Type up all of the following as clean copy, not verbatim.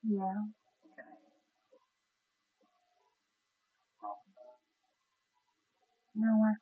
Yeah. No.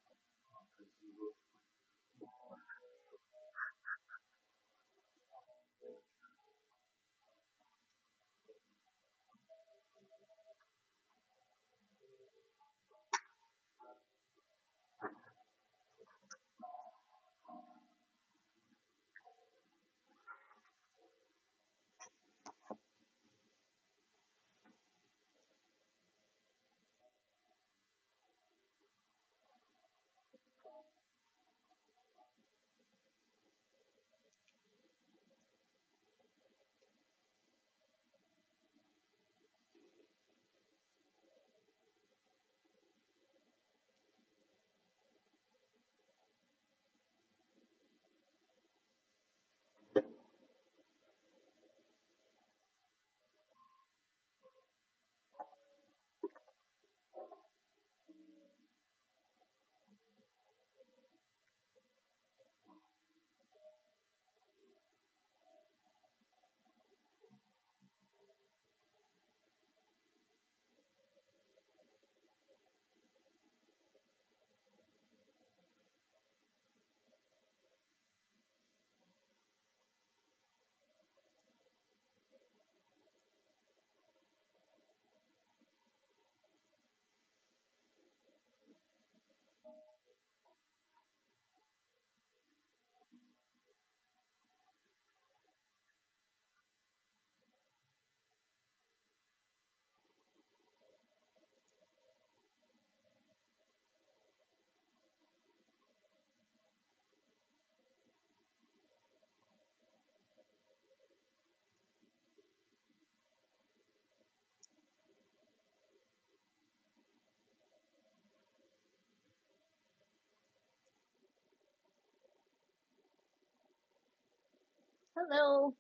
Hello.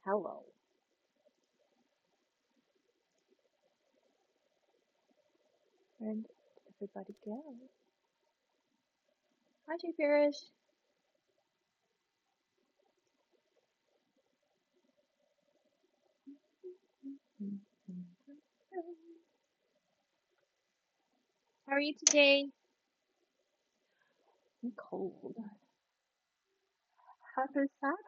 Hello. Where'd everybody go? Hi, Jay Parrish. How are you today? I'm cold. Happy Saturday.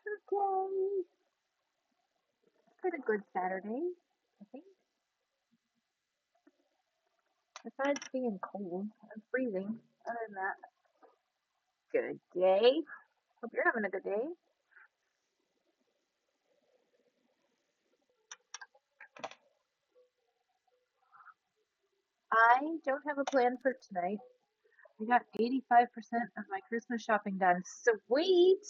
It's been a good Saturday, I think. Besides being cold, I'm freezing. Other than that, good day. Hope you're having a good day. I don't have a plan for tonight. I got 85% of my Christmas shopping done. Sweet!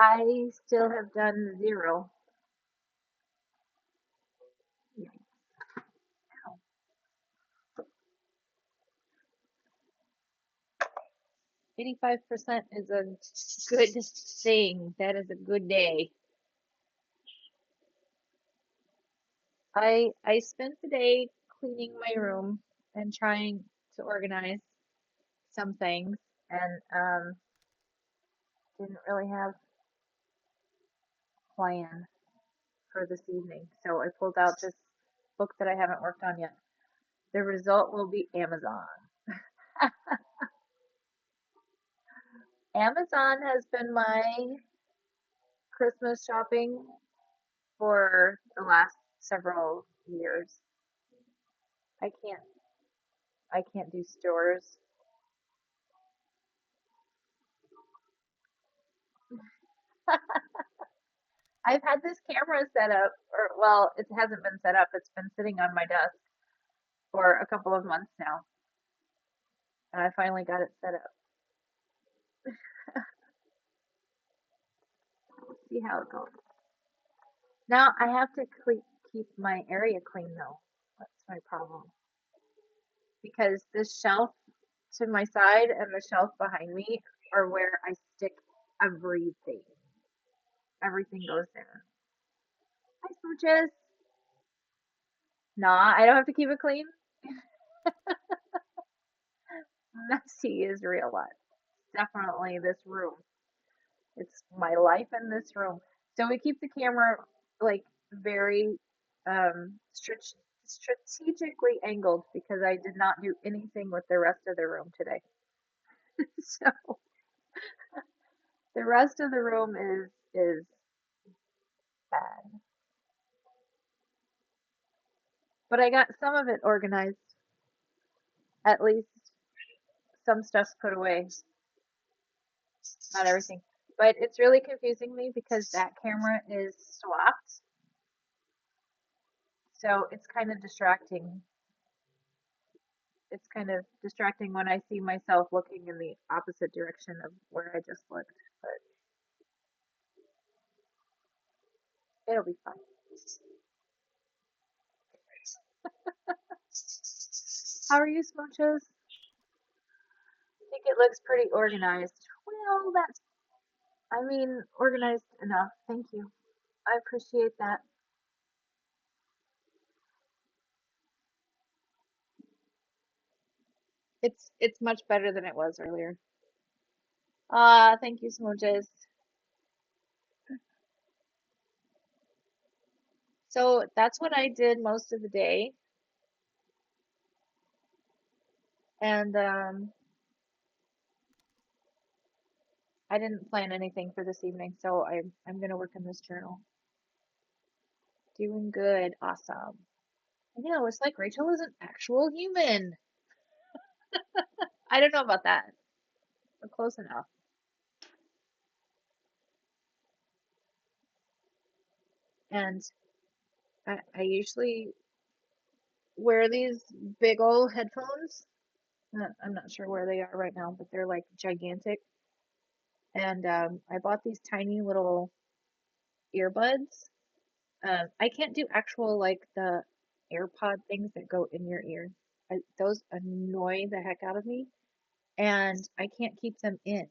I still have done zero. Yeah. 85% is a good thing. That is a good day. I spent the day cleaning my room and trying to organize some things and didn't really have a plan for this evening. So I pulled out this book that I haven't worked on yet. The result will be Amazon. Amazon has been my Christmas shopping for the last several years. I can't I can't do stores. I've had this camera set up, or well, it hasn't been set up. It's been sitting on my desk for a couple of months now, and I finally got it set up. See how it goes. Now I have to keep my area clean though. That's my problem because this shelf to my side and the shelf behind me are where I stick everything. Everything goes there. Hi, smooches. Nah, I don't have to keep it clean. messy is real life. Definitely this room. It's my life in this room. So we keep the camera like very strategically angled because I did not do anything with the rest of the room today. So the rest of the room is bad. But I got some of it organized. At least some stuff's put away. Not everything. But it's really confusing me because that camera is swapped. So it's kind of distracting. It's kind of distracting when I see myself looking in the opposite direction of where I just looked. But it'll be fine. How are you, Smooches? I think it looks pretty organized. Well, that's, I mean, organized enough. Thank you. I appreciate that. It's much better than it was earlier. Ah, thank you, Smooches. So that's what I did most of the day, and I didn't plan anything for this evening, so I'm gonna work in this journal. Doing good, awesome. I know, it's like Rachel is an actual human. I don't know about that, but close enough. And I usually wear these big old headphones. I'm not sure where they are right now, but they're like gigantic. And I bought these tiny little earbuds. I can't do actual like the AirPod things that go in your ear. Those annoy the heck out of me, and I can't keep them in.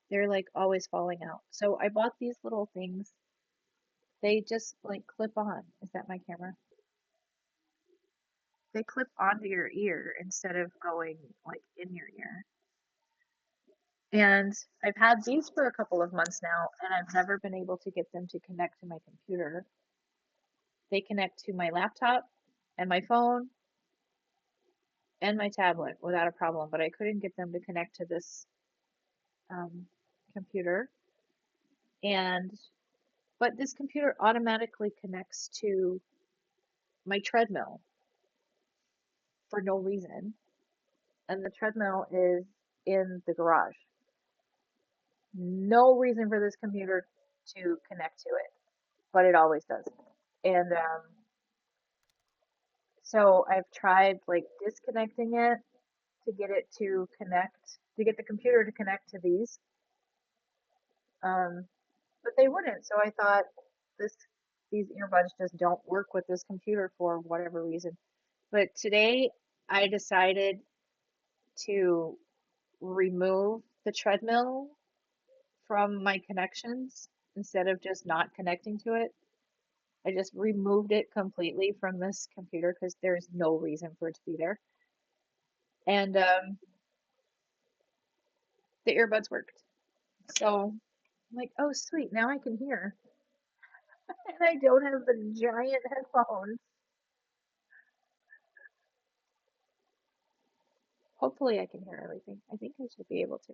They're like always falling out. So I bought these little things. They just like clip on. Is that my camera? They clip onto your ear instead of going like in your ear. And I've had these for a couple of months now, and I've never been able to get them to connect to my computer. They connect to my laptop and my phone and my tablet without a problem, but I couldn't get them to connect to this um, computer. And but this computer automatically connects to my treadmill for no reason, and the treadmill is in the garage. No reason for this computer to connect to it, but it always does. And so I've tried like disconnecting it to get it to connect, to get the computer to connect to these, um, but they wouldn't. So I thought this these earbuds just don't work with this computer for whatever reason. But today I decided to remove the treadmill from my connections instead of just not connecting to it. I just removed it completely from this computer because there's no reason for it to be there. And the earbuds worked. So I'm like, oh, sweet, now I can hear. And I don't have the giant headphones. Hopefully, I can hear everything. I think I should be able to.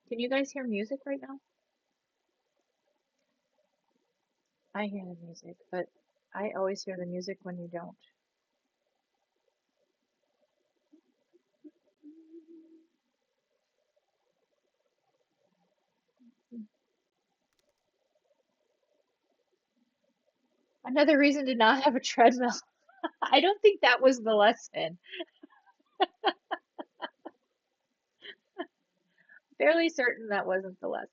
Can you guys hear music right now? I hear the music, but I always hear the music when you don't. Another reason to not have a treadmill. I don't think that was the lesson. Fairly certain that wasn't the lesson.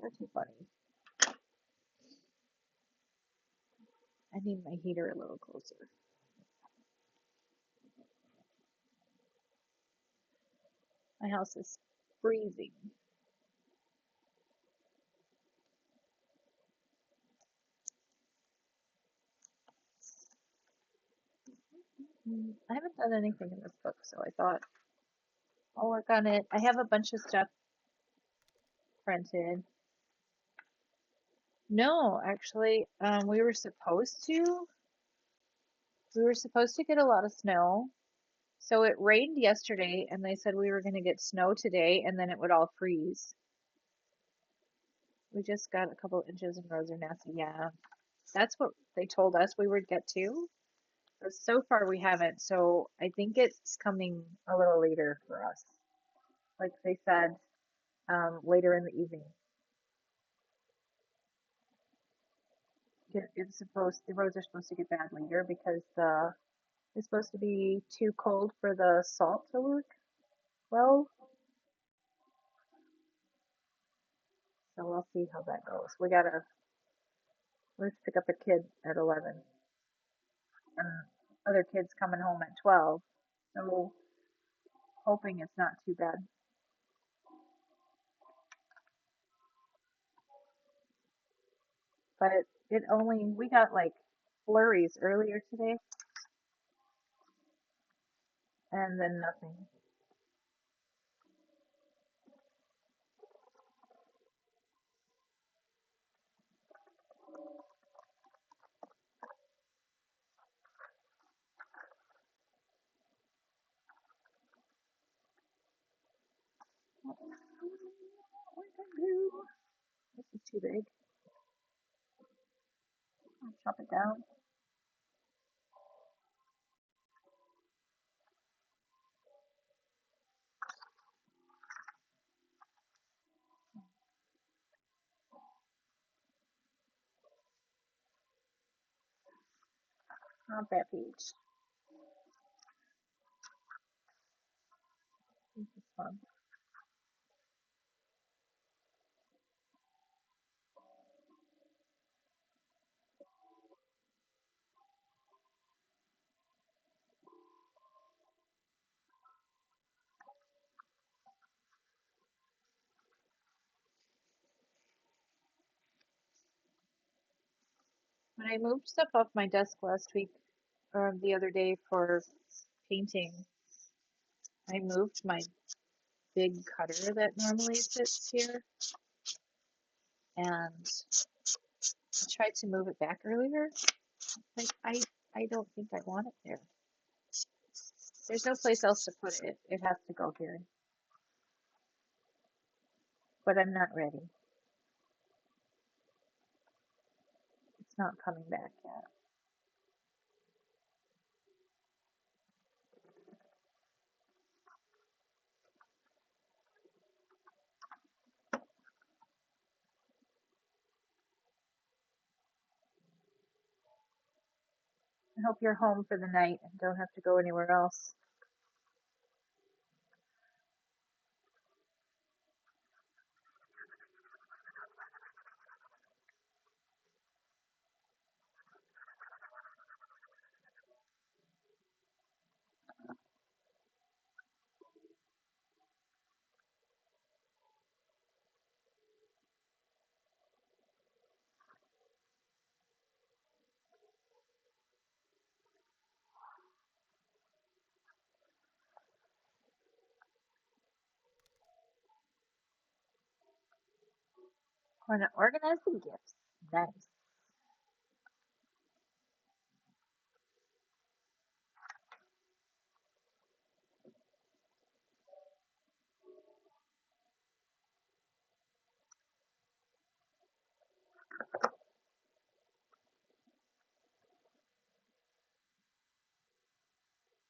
You're too funny. I need my heater a little closer. My house is freezing. I haven't done anything in this book, so I thought I'll work on it. I have a bunch of stuff printed. No, actually, we were supposed to get a lot of snow. So it rained yesterday, and they said we were going to get snow today, and then it would all freeze. We just got a couple inches in Rosernassa. Yeah, that's what they told us we would get to. But so far we haven't, so I think it's coming a little later for us. Like they said, later in the evening. The roads are supposed to get bad later because it's supposed to be too cold for the salt to work well. So we'll see how that goes. Let's pick up a kid at 11 and other kids coming home at 12. So hoping it's not too bad. But we got like flurries earlier today and then nothing. What can I do? This is too big. I'll chop it down. Not that page. This is fun. When I moved stuff off my desk last week or the other day for painting, I moved my big cutter that normally sits here, and I tried to move it back earlier. Like I don't think I want it there. There's no place else to put it. It has to go here. But I'm not ready. It's not coming back yet. I hope you're home for the night and don't have to go anywhere else. Want to organize the gifts. Nice.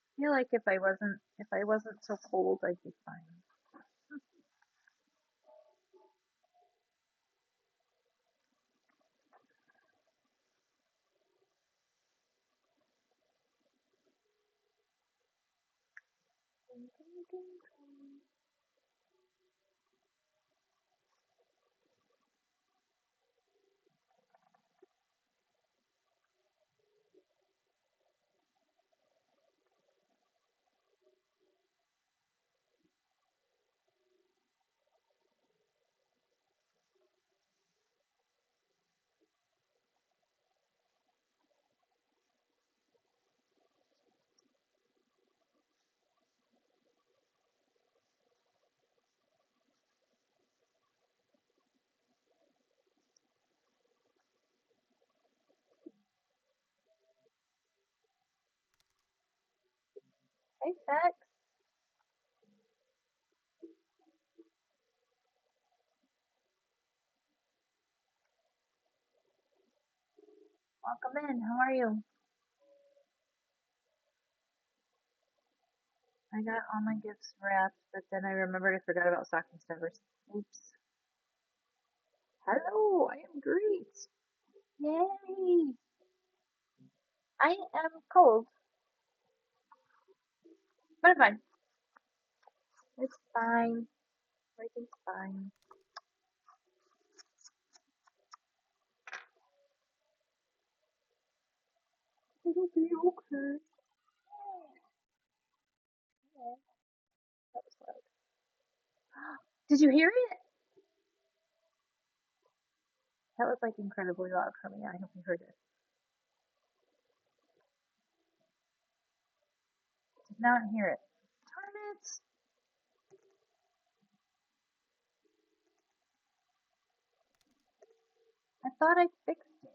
I feel like if I wasn't so cold, I'd be fine. Hey, Sex. Welcome in. How are you? I got all my gifts wrapped, but then I remembered I forgot about stocking stuffers. Oops. Hello, I am great. Yay! I am cold, but I'm fine. It's fine. Everything's fine. It'll be okay. Oh, that was loud. Did you hear it? That was like incredibly loud for me. I hope you heard it. Did not hear it. Darn it! I thought I fixed it.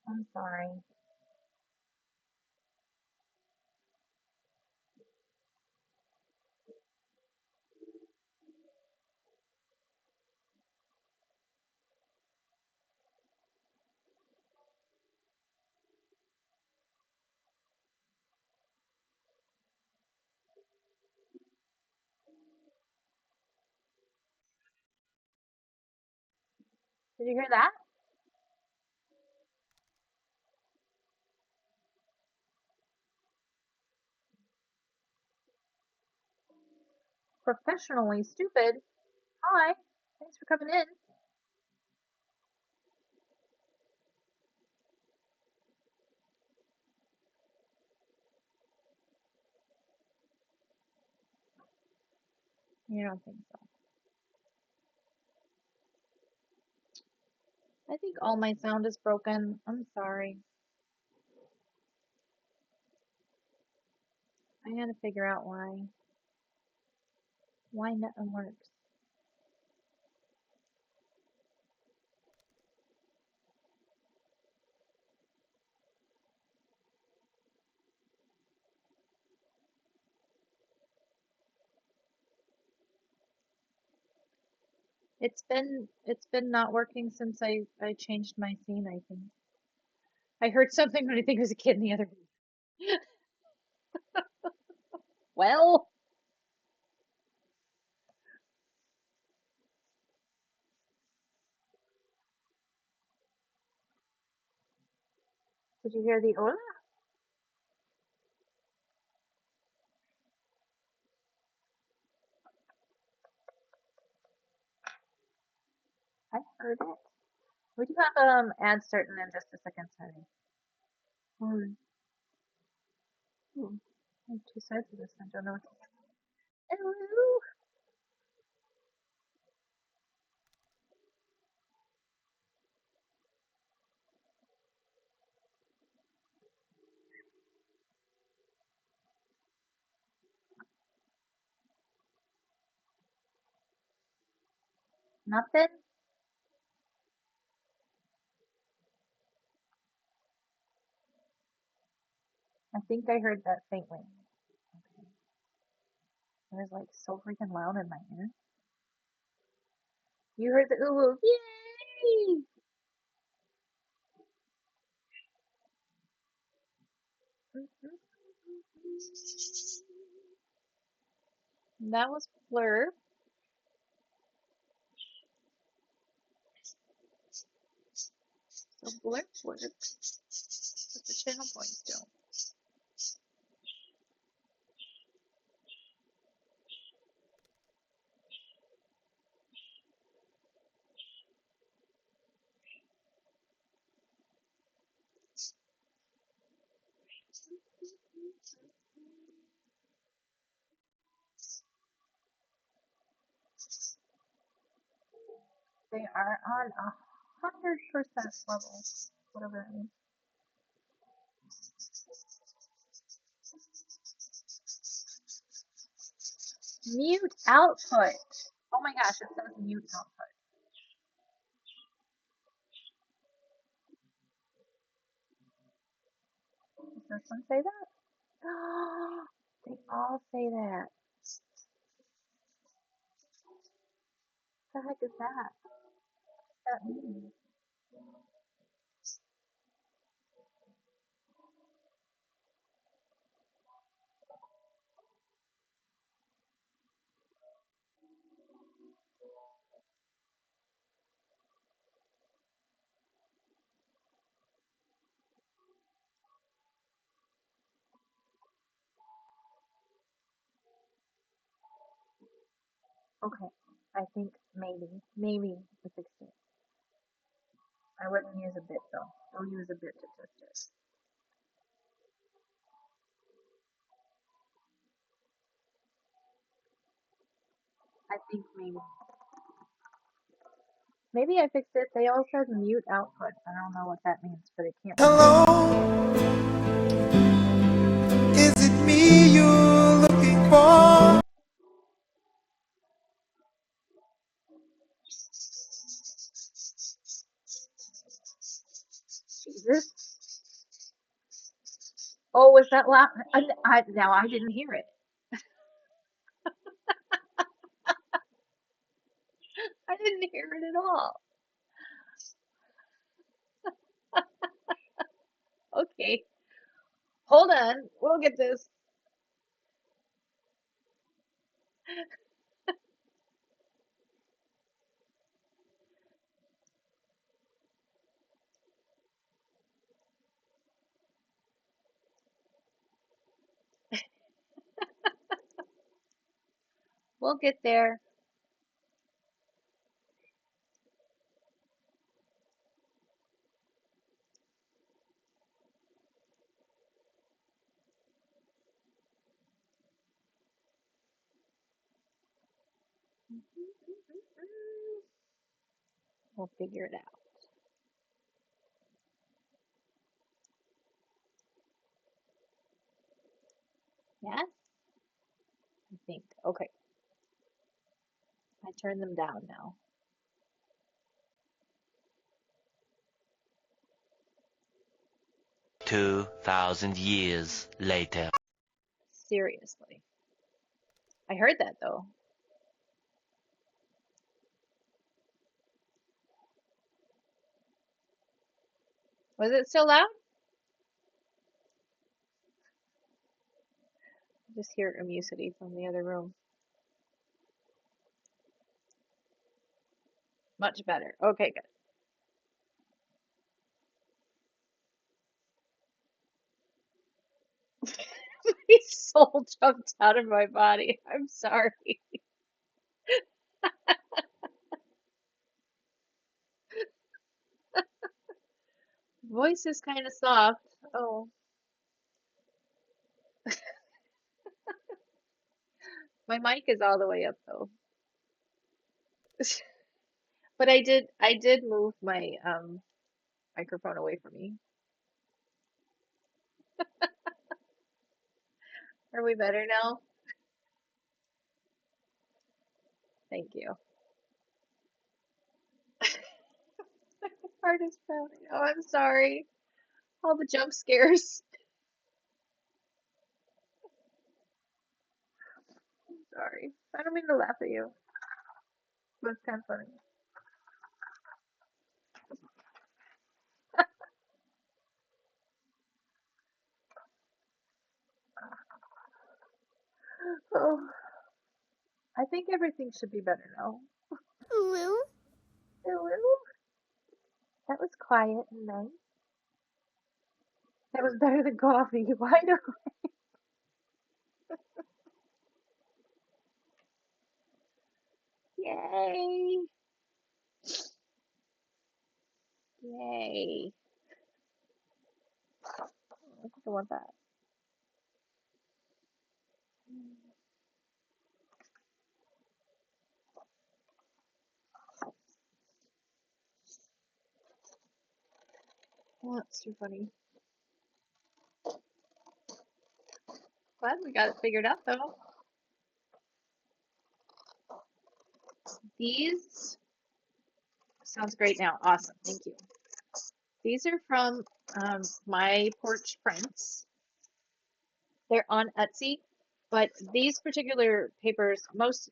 I'm sorry. Did you hear that? Professionally stupid. Hi. Thanks for coming in. You don't think so? I think all my sound is broken. I'm sorry. I gotta figure out why. Why nothing works. It's been not working since I changed my scene, I think. I heard something when I think it was a kid in the other room. Well, did you hear the hola? I heard it. We do have ads starting in just a second, sorry. Hmm. Ooh, I have two sides of this. I don't know what to say. Hello. Nothing? I think I heard that faintly. Okay. It was like so freaking loud in my ear. You heard the ooh, yay! That was Blur. So Blur works, but the channel points don't. They are on 100% level, whatever that means. Mute output. Oh my gosh, it says mute output. Does this one say that? They all say that. What the heck is that? What does that mean? Okay, I think maybe we fixed it. I wouldn't use a bit though. We'll use a bit to test it. I think maybe I fixed it. They all said mute output. I don't know what that means, but it can't. Hello, is it me you're looking for? Jesus. Oh, was that loud? Now I didn't hear it. I didn't hear it at all. Okay, hold on. We'll get this. We'll get there. We'll figure it out. Yes, I think. Okay, I turn them down now. 2,000 years later. Seriously. I heard that though. Was it still loud? I just hear amusity from the other room. Much better. Okay, good. My soul jumped out of my body. I'm sorry. Voice is kind of soft. Oh, my mic is all the way up though. But I did move my microphone away from me. Are we better now? Thank you. Heart is pounding. Oh, I'm sorry. All the jump scares. I'm sorry. I don't mean to laugh at you, but it's kind of funny. Oh, I think everything should be better now. Lou? Hello? That was quiet and nice. That was better than coffee. Why do? Yay! Yay! I think I want that. Oh, that's too funny. Glad we got it figured out though. These sounds great now. Awesome. Thank you. These are from My Porch Prints. They're on Etsy, but these particular papers, most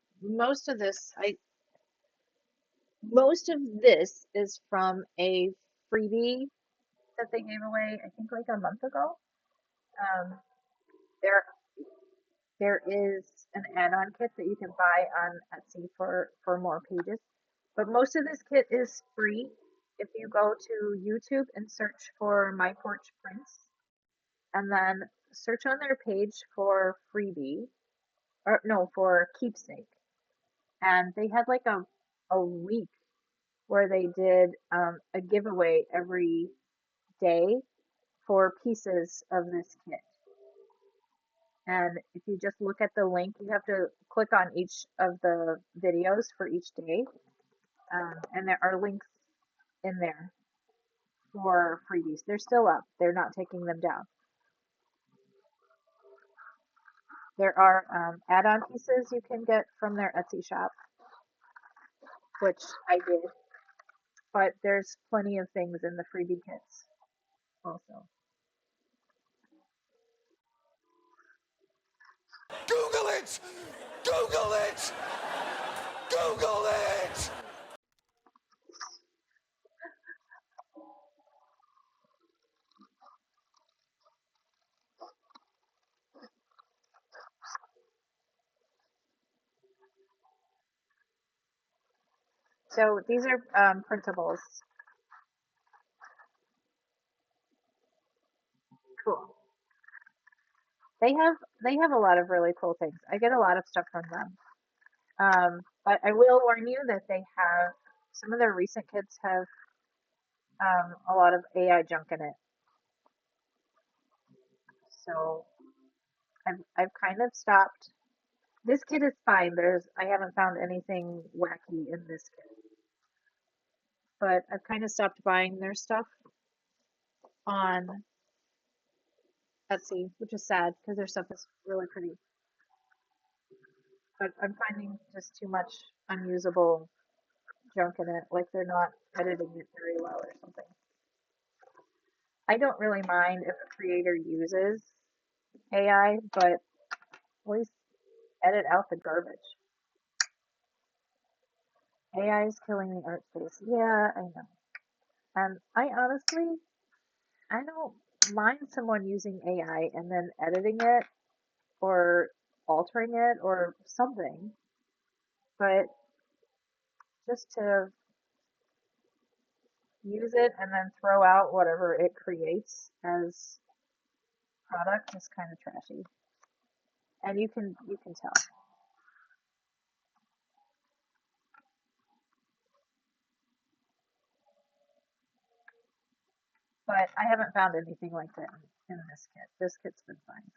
of this, I most of this is from a freebie that they gave away, I think like a month ago. Um, there there is an add-on kit that you can buy on Etsy for more pages, but most of this kit is free. If you go to YouTube and search for My Porch Prints, and then search on their page for freebie, or no, for keepsake, and they had like a week where they did a giveaway every day for pieces of this kit. And if you just look at the link, you have to click on each of the videos for each day. And there are links in there for freebies. They're still up, they're not taking them down. There are add on pieces you can get from their Etsy shop, which I did, but there's plenty of things in the freebie kits also. Google it! Google it! Google it! So these are printables. Cool. They have a lot of really cool things. I get a lot of stuff from them. But I will warn you that they have some of their recent kits have a lot of AI junk in it. So I've kind of stopped. This kit is fine. I haven't found anything wacky in this kit, but I've kind of stopped buying their stuff on Etsy, which is sad because their stuff is really pretty. But I'm finding just too much unusable junk in it, like they're not editing it very well or something. I don't really mind if a creator uses AI, but at least edit out the garbage. AI is killing the art space. Yeah, I know. And I don't mind someone using AI and then editing it or altering it or something, but just to use it and then throw out whatever it creates as product is kind of trashy. And you can tell. But I haven't found anything like that in this kit. This kit's been fine.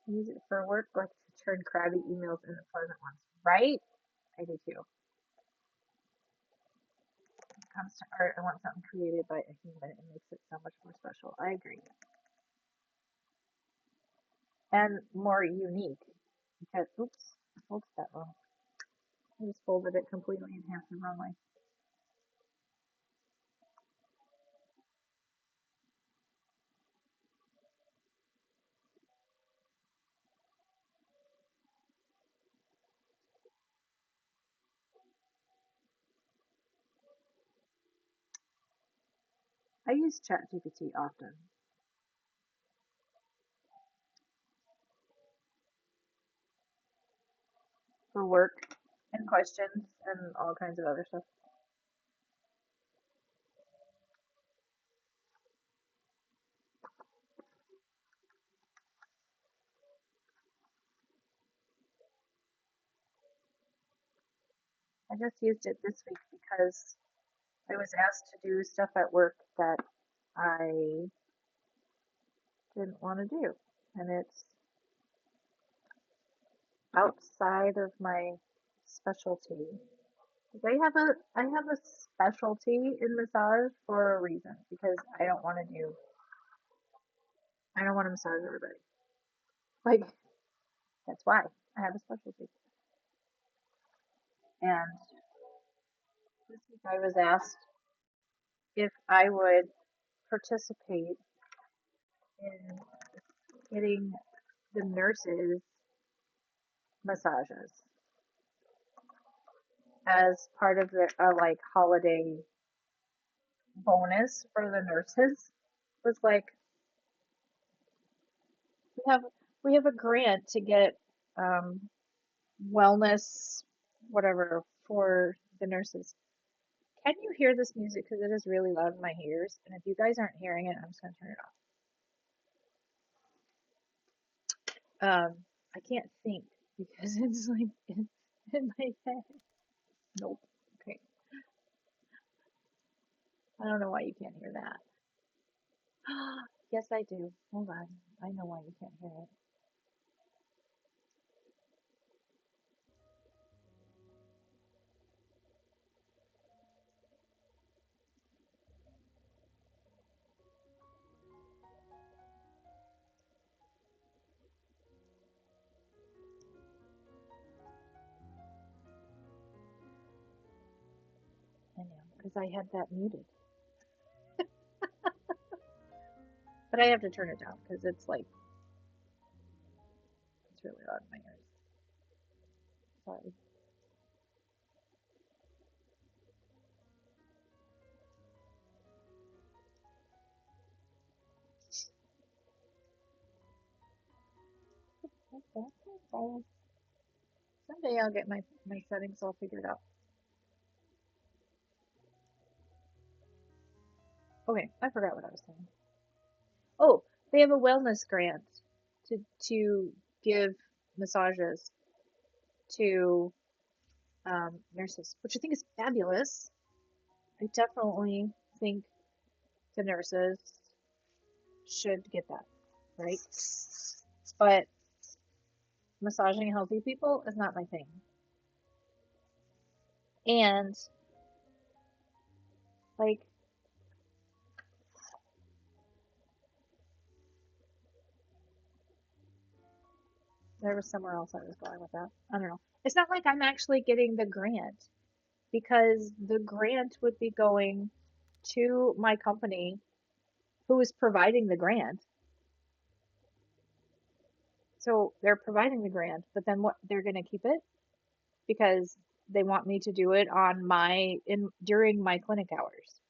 Use it for work, like to turn crabby emails into pleasant ones. Right? I do too. When it comes to art, I want something created by a human. It makes it so much more special. I agree. And more unique. Because, oops, I folded that wrong. I just folded it completely in half the wrong way. I use ChatGPT often for work and questions and all kinds of other stuff. I just used it this week because I was asked to do stuff at work that I didn't want to do. And it's outside of my specialty. I have a specialty in massage for a reason because I don't want to massage everybody. Like that's why I have a specialty. And this week I was asked if I would participate in getting the nurses massages as part of the like holiday bonus for the nurses. It was like we have we have a grant to get um, wellness whatever for the nurses. Can you hear this music? Because it is really loud in my ears, and if you guys aren't hearing it, I'm just gonna turn it off. I can't think because it's like in my head. Nope. Okay. I don't know why you can't hear that. Yes, I do. Hold on. I know why you can't hear it. I know, because I had that muted. But I have to turn it down because it's like, it's really loud in my ears. Sorry. Okay. Someday I'll get my settings all figured out. Okay, I forgot what I was saying. Oh, they have a wellness grant to give massages to nurses, which I think is fabulous. I definitely think the nurses should get that, right? But massaging healthy people is not my thing. And like there was somewhere else I was going with that. I don't know. It's not like I'm actually getting the grant because the grant would be going to my company who is providing the grant. So they're providing the grant, but then what they're going to keep it because they want me to do it on my in during my clinic hours.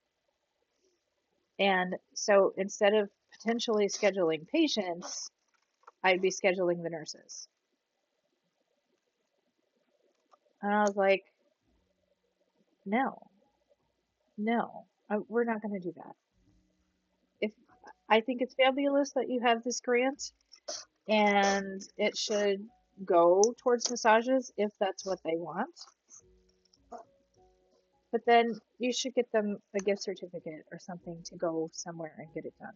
And so instead of potentially scheduling patients, I'd be scheduling the nurses. And I was like, no, no, we're not going to do that. If I think it's fabulous that you have this grant and it should go towards massages if that's what they want. But then you should get them a gift certificate or something to go somewhere and get it done.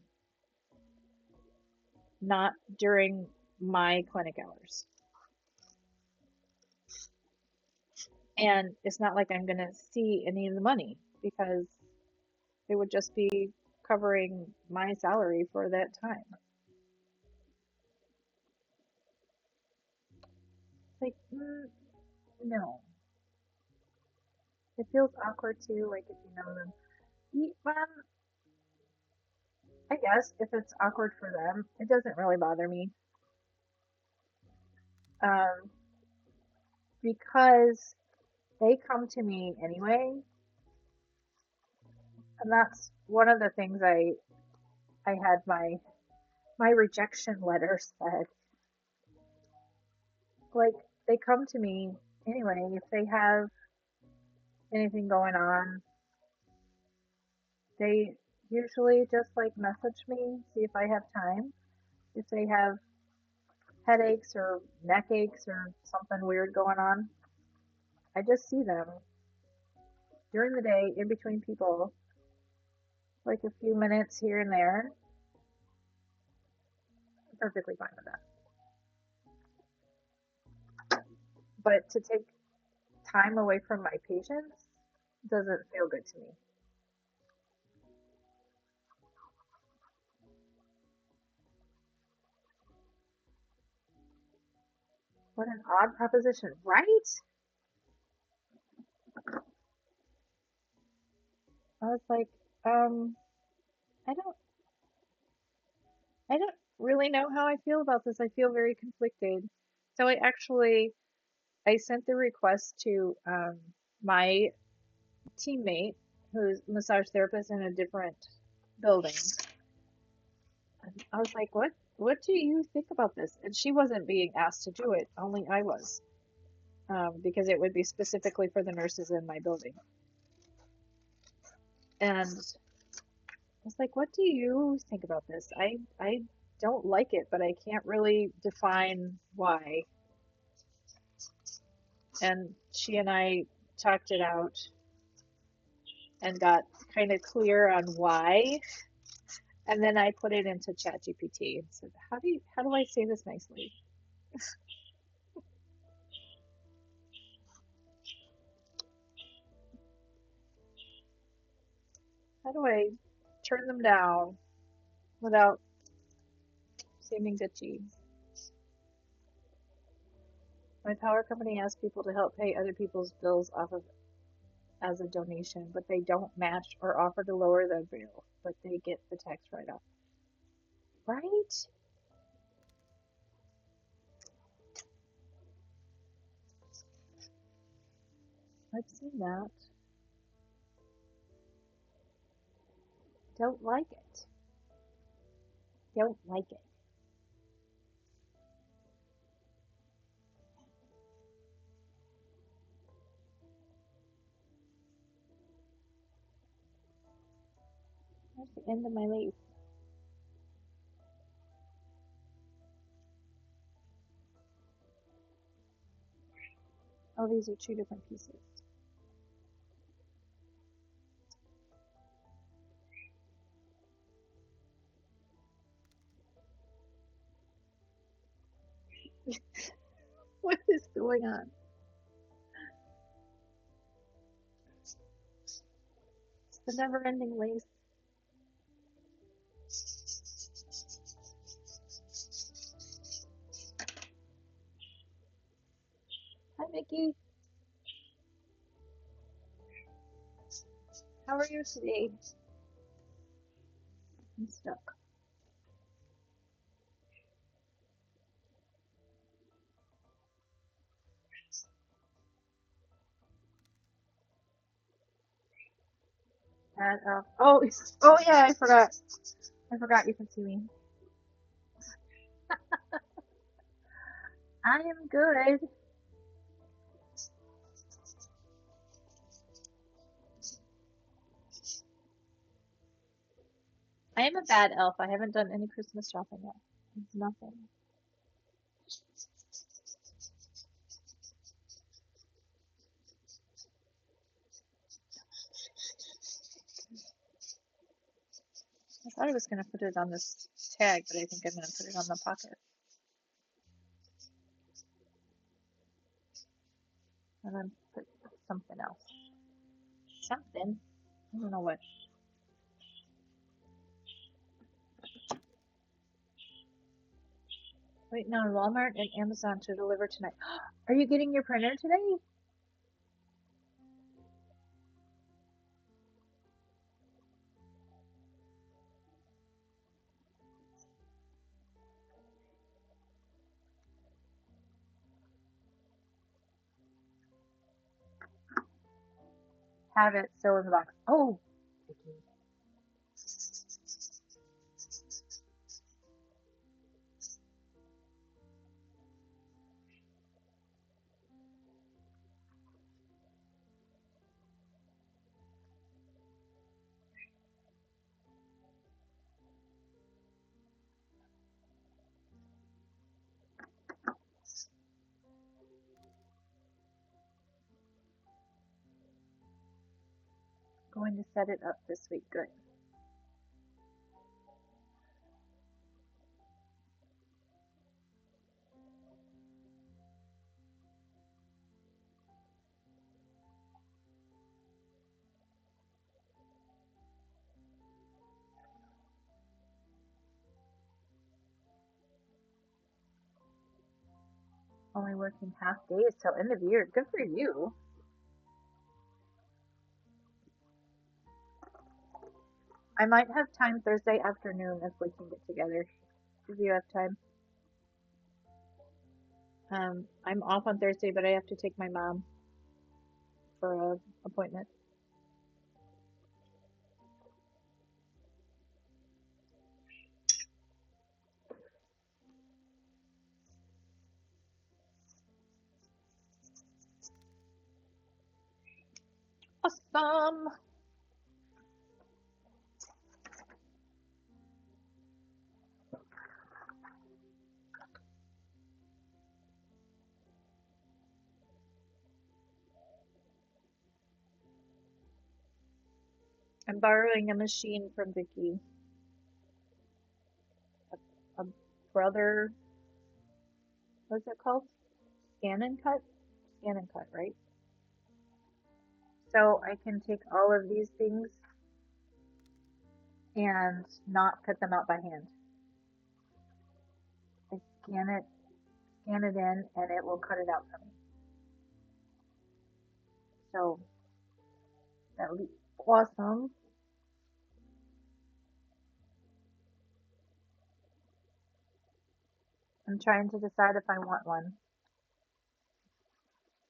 Not during my clinic hours. And it's not like I'm going to see any of the money because it would just be covering my salary for that time. Like, no. It feels awkward too, like if you know them. I guess if it's awkward for them, it doesn't really bother me. Um, because they come to me anyway, and that's one of the things I had my rejection letter said. Like they come to me anyway if they have anything going on. They usually just like message me, see if I have time. If they have headaches or neck aches or something weird going on, I just see them during the day, in between people, like a few minutes here and there. I'm perfectly fine with that. But to take time away from my patients doesn't feel good to me. What an odd proposition, right? I was like, um, I don't, I don't really know how I feel about this. I feel very conflicted. So I sent the request to my teammate, who's a massage therapist in a different building. I was like, what do you think about this? And she wasn't being asked to do it, only I was, because it would be specifically for the nurses in my building. And I was like, what do you think about this? I don't like it, but I can't really define why. And she and I talked it out and got kind of clear on why. And then I put it into ChatGPT and said, how do I say this nicely? How do I turn them down without seeming bitchy? My power company asks people to help pay other people's bills off of as a donation, but they don't match or offer to lower the bill, but they get the tax write-off. Right? I've seen that. Don't like it. Don't like it. That's the end of my leaf. Oh, these are two different pieces. What is going on? It's the never-ending lace. Hi, Mickey. How are you today? I'm stuck. And, oh yeah, I forgot. I forgot you can see me. I am good. I am a bad elf. I haven't done any Christmas shopping yet. It's nothing. I thought I was going to put it on this tag, but I think I'm going to put it on the pocket. And then put something else. Something. I don't know what. Waiting on Walmart and Amazon to deliver tonight. Are you getting your printer today? Have it still in the box. Oh, going to set it up this week. Good. Only working half days till end of year. Good for you. I might have time Thursday afternoon if we can get together. If you have time. I'm off on Thursday, but I have to take my mom for a appointment. Awesome. I'm borrowing a machine from Vicky. A brother, what's it called? Scan and cut? Scan and cut, right? So I can take all of these things and not cut them out by hand. I scan it in, and it will cut it out for me. So that would be awesome. I'm trying to decide if I want one,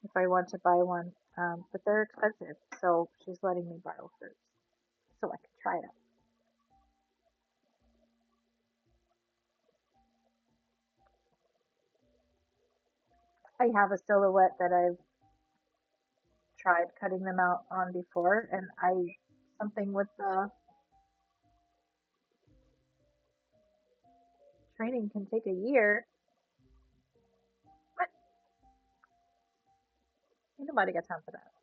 if I want to buy one, but they're expensive, so she's letting me borrow hers so I can try it out. I have a silhouette that I've tried cutting them out on before, and something with the training can take a year. What? Ain't nobody got time for that.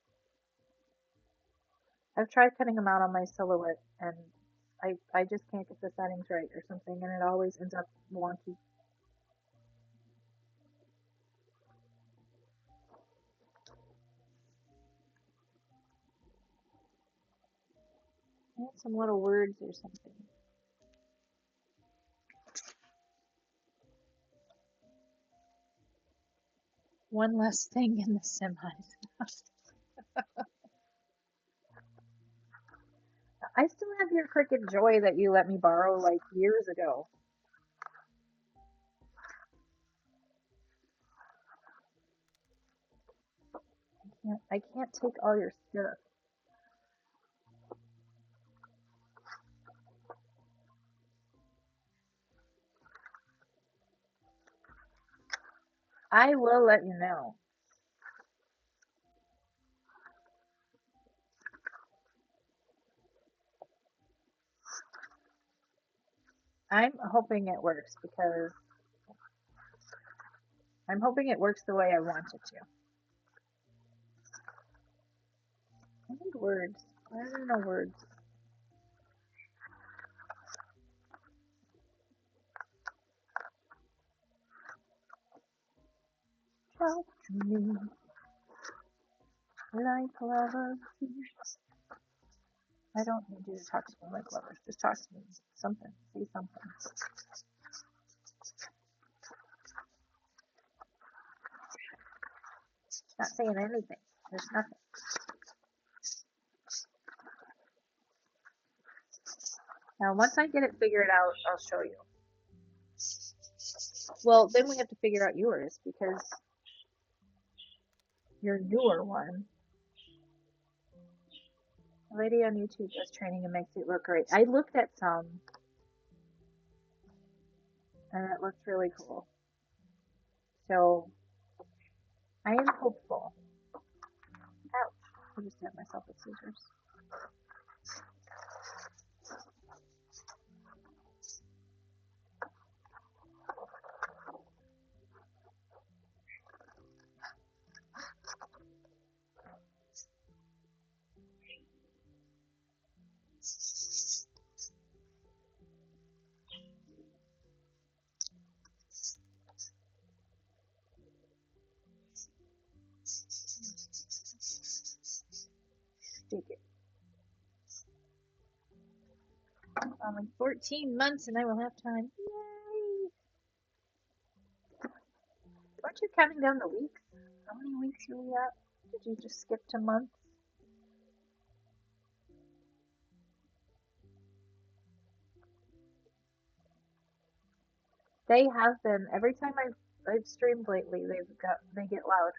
I've tried cutting them out on my silhouette, and I just can't get the settings right or something, and it always ends up wonky. I want some little words or something. One less thing in the semis. I still have your Cricut Joy that you let me borrow like years ago. I can't take all your stuff. I will let you know. I'm hoping it works because I'm hoping it works the way I want it to. I need words. I don't know words. Talk to me like lovers. I don't need you to talk to me like lovers. Just talk to me. Something. Say something. Not saying anything. There's nothing. Now, once I get it figured out, I'll show you. Well, then we have to figure out yours because your newer one. A lady on YouTube does training and makes it look great. I looked at some and it looks really cool. So I am hopeful. Ouch. I just stabbed myself with scissors. dig it. Only 14 months and I will have time. Yay! Aren't you counting down the weeks? How many weeks are we at? Did you just skip to months? They have been. Every time I've streamed lately, they get loud.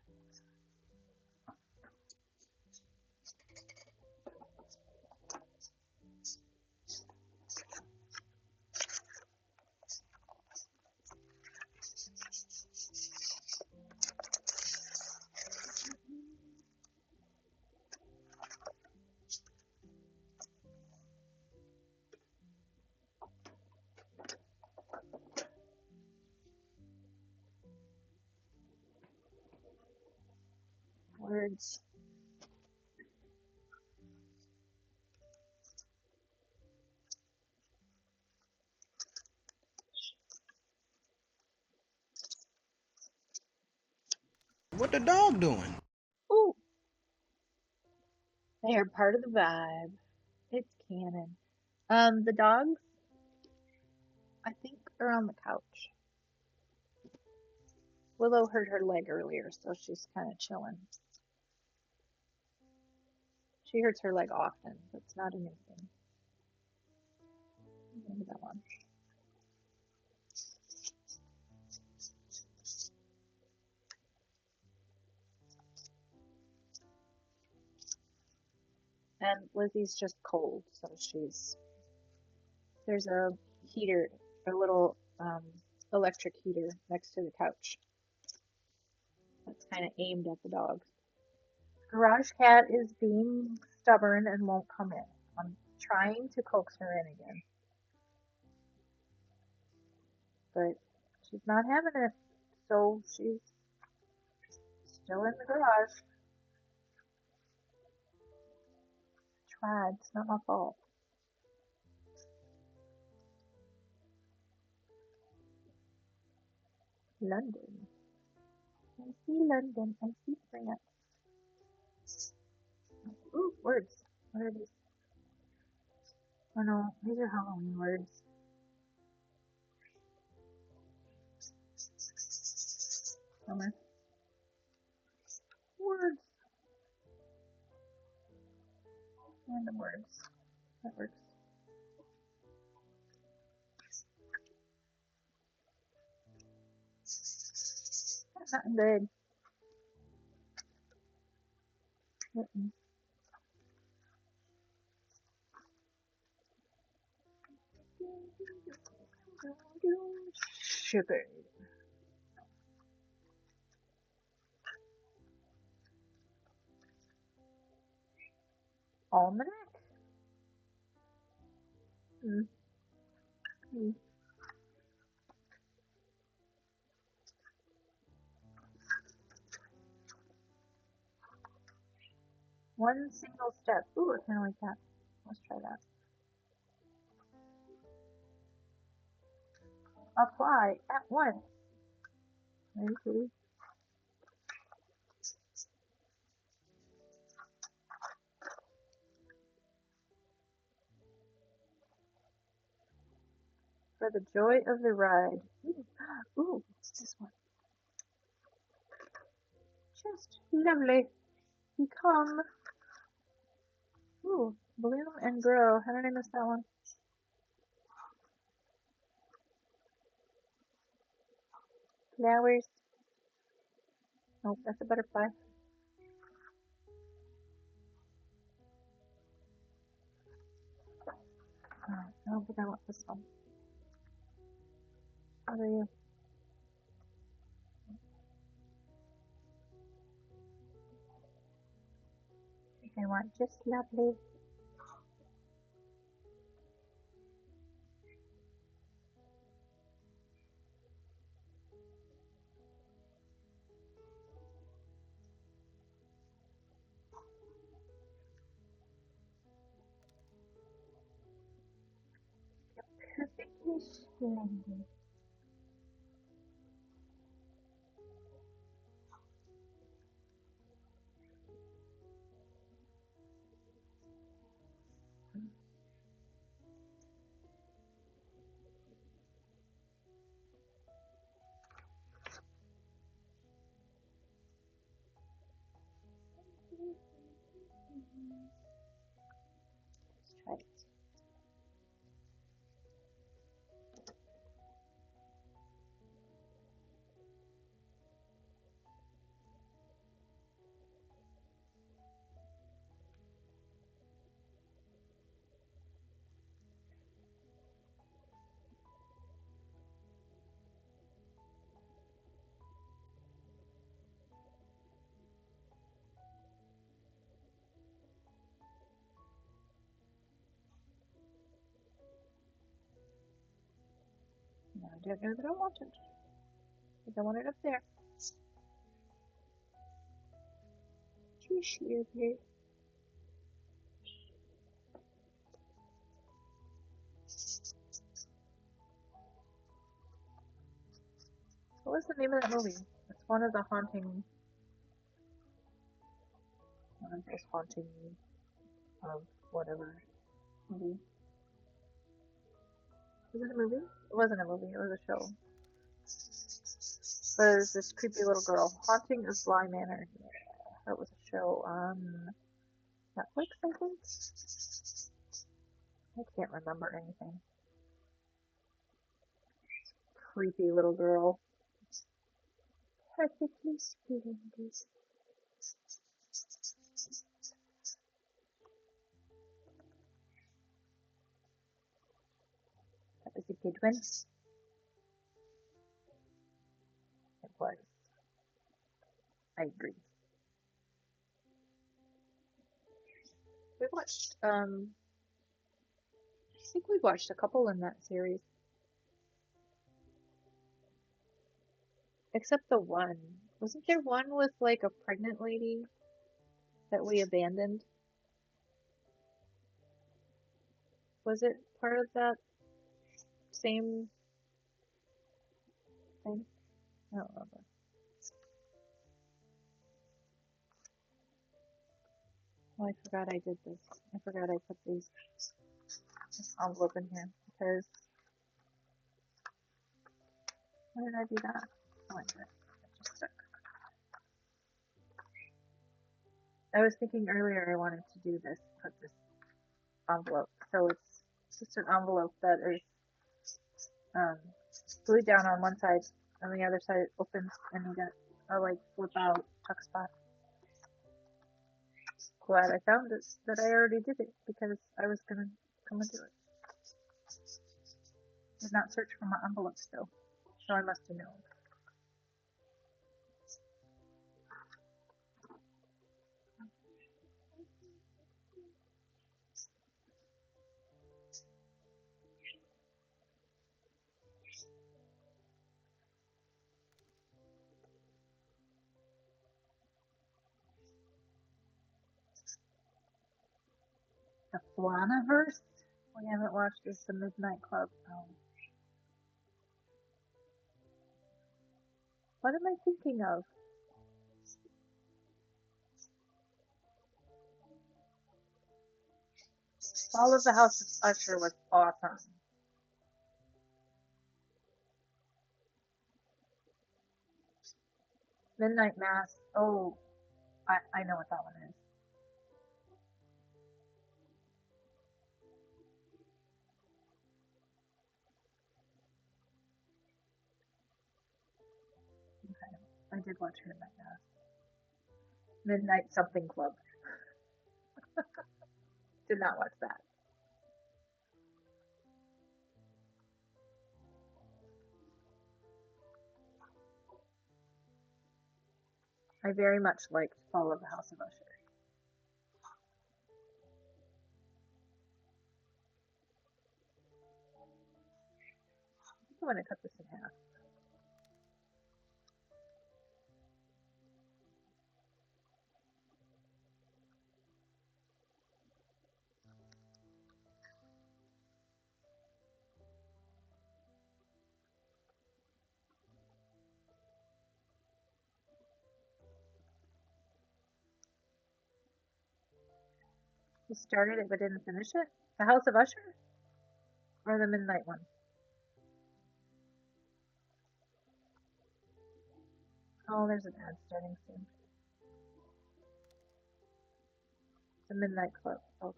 Words. What the dog doing? Ooh, they are part of the vibe. It's canon. The dogs, I think, are on the couch. Willow hurt her leg earlier, so she's kind of chilling. She hurts her leg often. That's not a new thing. Maybe that one. And Lizzie's just cold, so there's a heater, a little electric heater next to the couch. That's kind of aimed at the dogs. Garage Cat is being stubborn and won't come in. I'm trying to coax her in again. But she's not having it, so she's still in the garage. Tried, it's not my fault. London. I see London. I see France. Ooh, words. What are these? Oh no, these are Halloween words. Summer. Words. Random words. That works. That's not good. Sugar. Almanac? Mm. Mm. One single step. Ooh, I kind of like that. Let's try that. Apply at once. Okay. For the joy of the ride. Ooh, what's this one? Just lovely. Become. Ooh, bloom and grow. How did I miss that one? Flowers. Oh, that's a butterfly. Oh, I don't think I want this one. What are you? I think I want just lovely. Perfectly splendid. Try it. No, I don't know that I want it. I think I want it up there. Excuse me. What was the name of that movie? It's one of the haunting. One of those haunting of whatever movie. Was it a movie? It wasn't a movie. It was a show. But it was this creepy little girl. Haunting of Bly Manor. Yeah, that was a show on Netflix, I think. I can't remember anything. Creepy little girl. Perfectly splendid. That was a good one. It was. I agree. We watched, I think we watched a couple in that series. Except the one. Wasn't there one with like a pregnant lady that we abandoned? Was it part of that same thing? I don't remember. Oh, I forgot I did this. I forgot I put this envelope in here because why did I do that? Oh, I did. It just stuck. I was thinking earlier I wanted to do this, put this envelope. So it's just an envelope that is um, glued down on one side, and the other side opens, and you get a like flip out tuck spot. Glad I found it, that I already did it because I was gonna come and do it. Did not search for my envelopes though, so I must have known. The Flanaverse? We haven't watched this, The Midnight Club. Oh. What am I thinking of? Fall of the House of Usher was awesome. Midnight Mass. Oh, I know what that one is. Okay. I did watch Midnight Mass. Midnight Something Club. Did not watch that. I very much liked Fall of the House of Usher. I'm gonna cut this in half. You started it but didn't finish it? The House of Usher? Or the Midnight one? Oh, there's an ad starting soon. The Midnight Club. Okay.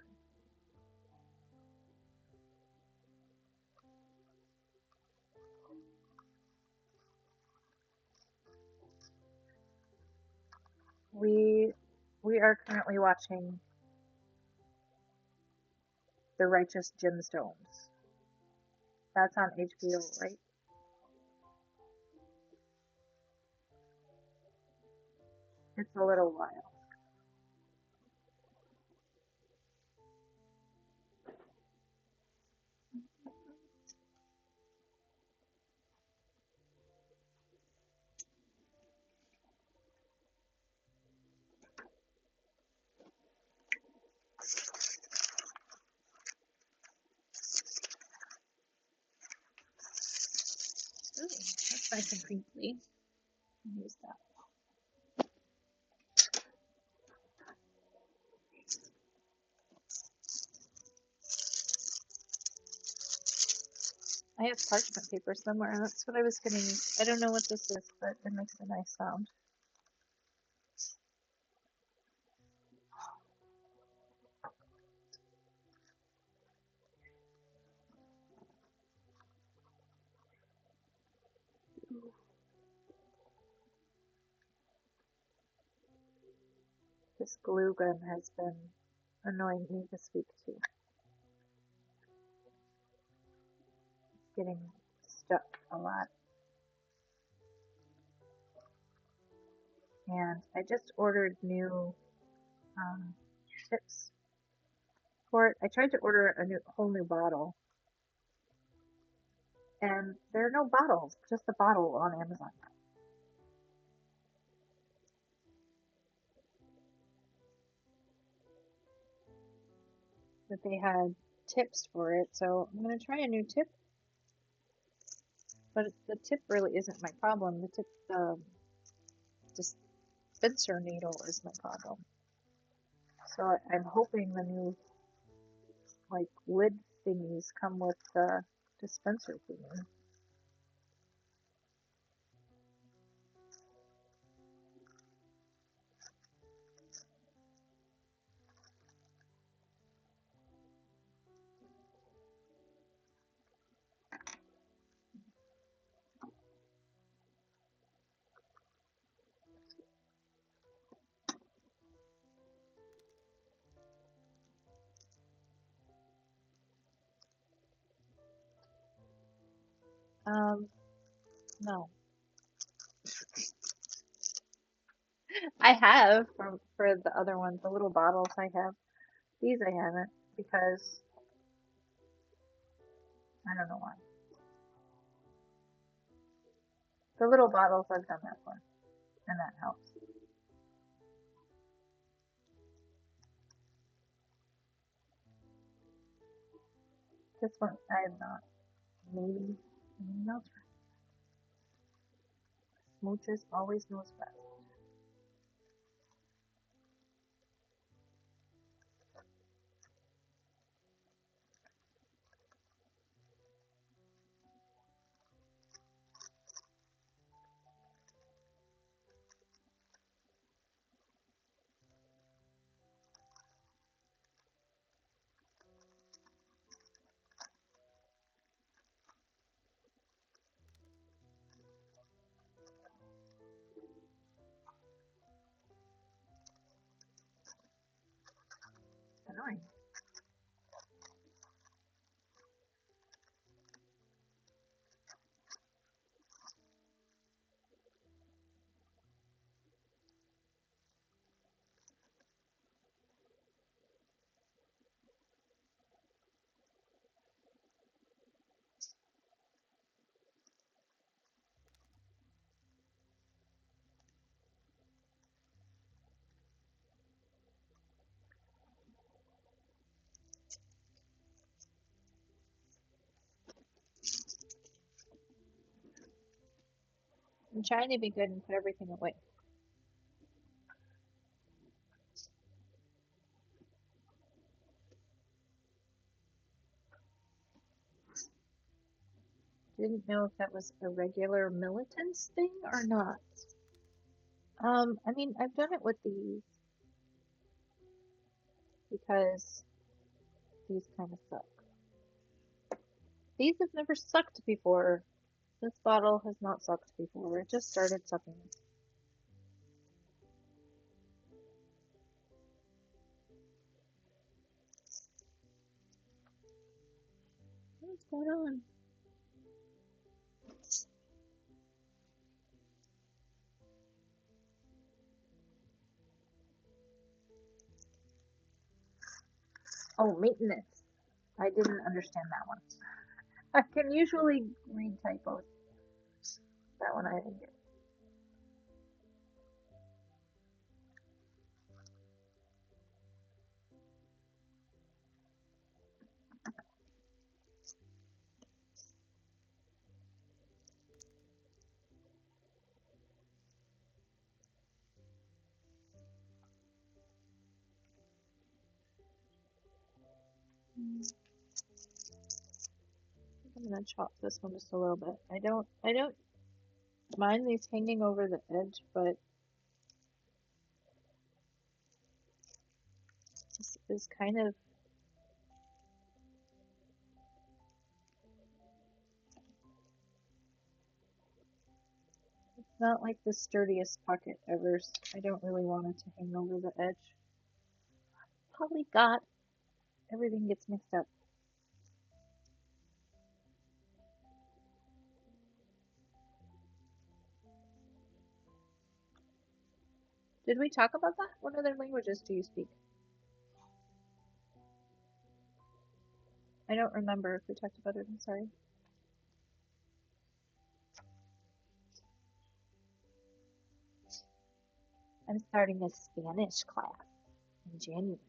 We are currently watching The Righteous Gemstones. That's on HBO, right? It's a little while. Ooh, that's nice and crinkly. Use that. I have parchment paper somewhere. That's what I was gonna use. I don't know what this is, but it makes a nice sound. This glue gun has been annoying me this week too. It's getting stuck a lot. And I just ordered new tips for it. I tried to order a whole new bottle, and there are no bottles, just a bottle on Amazon. But they had tips for it, so I'm gonna try a new tip. But the tip really isn't my problem. The tip, dispenser needle is my problem. So I'm hoping the new like lid thingies come with the dispenser thingy. No. I have for the other ones, the little bottles I have. These I haven't because I don't know why. The little bottles I've done that for, and that helps. This one I have not. Maybe I'll try. Smooches always knows best. Annoying. I'm trying to be good and put everything away. Didn't know if that was a regular militants thing or not. I mean, I've done it with these. because these kind of suck. These have never sucked before. This bottle has not sucked before. It just started sucking. What's going on? Oh, maintenance. I didn't understand that one. I can usually read typos. That one I didn't get. I'm gonna chop this one just a little bit. I don't mind these hanging over the edge, but this is kind of, it's not like the sturdiest pocket ever. I don't really want it to hang over the edge. Probably got everything gets mixed up. Did we talk about that? What other languages do you speak? I don't remember if we talked about it. I'm sorry. I'm starting a Spanish class in January.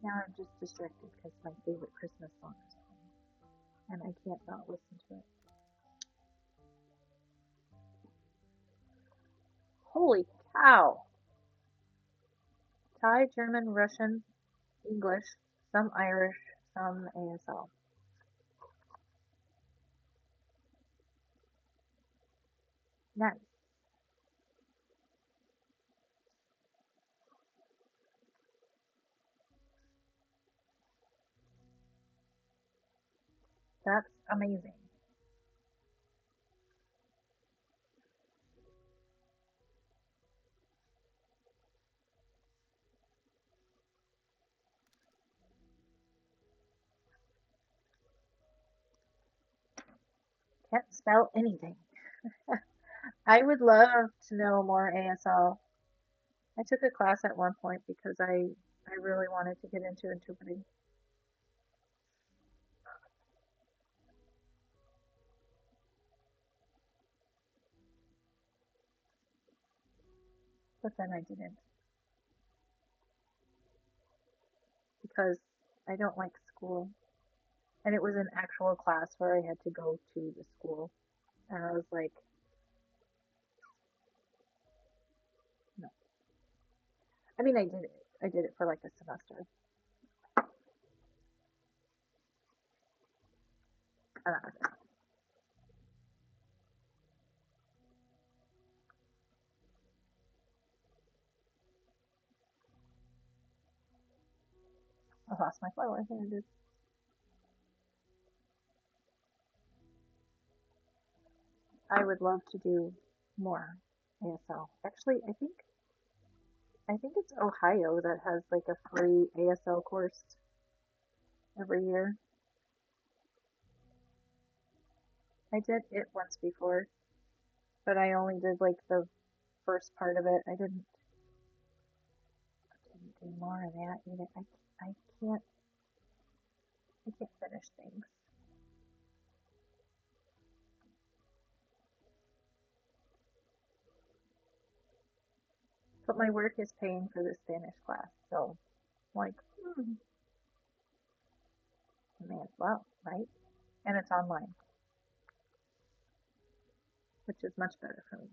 Now I'm just distracted because my favorite Christmas song is on, and I can't not listen to it. Holy cow! Thai, German, Russian, English, some Irish, some ASL. Nice. That's amazing. Can't spell anything. I would love to know more ASL. I took a class at one point because I really wanted to get into interpreting. But then I didn't because I don't like school. And it was an actual class where I had to go to the school. And I was like, no. I mean, I did it. I did it for like a semester. And that was it. I lost my flower. Here it is. I would love to do more ASL. Actually, I think it's Ohio that has like a free ASL course every year. I did it once before, but I only did like the first part of it. I didn't do more of that either. I can't I can't finish things. But my work is paying for the Spanish class, so I'm like, I may as well, right? And it's online, which is much better for me.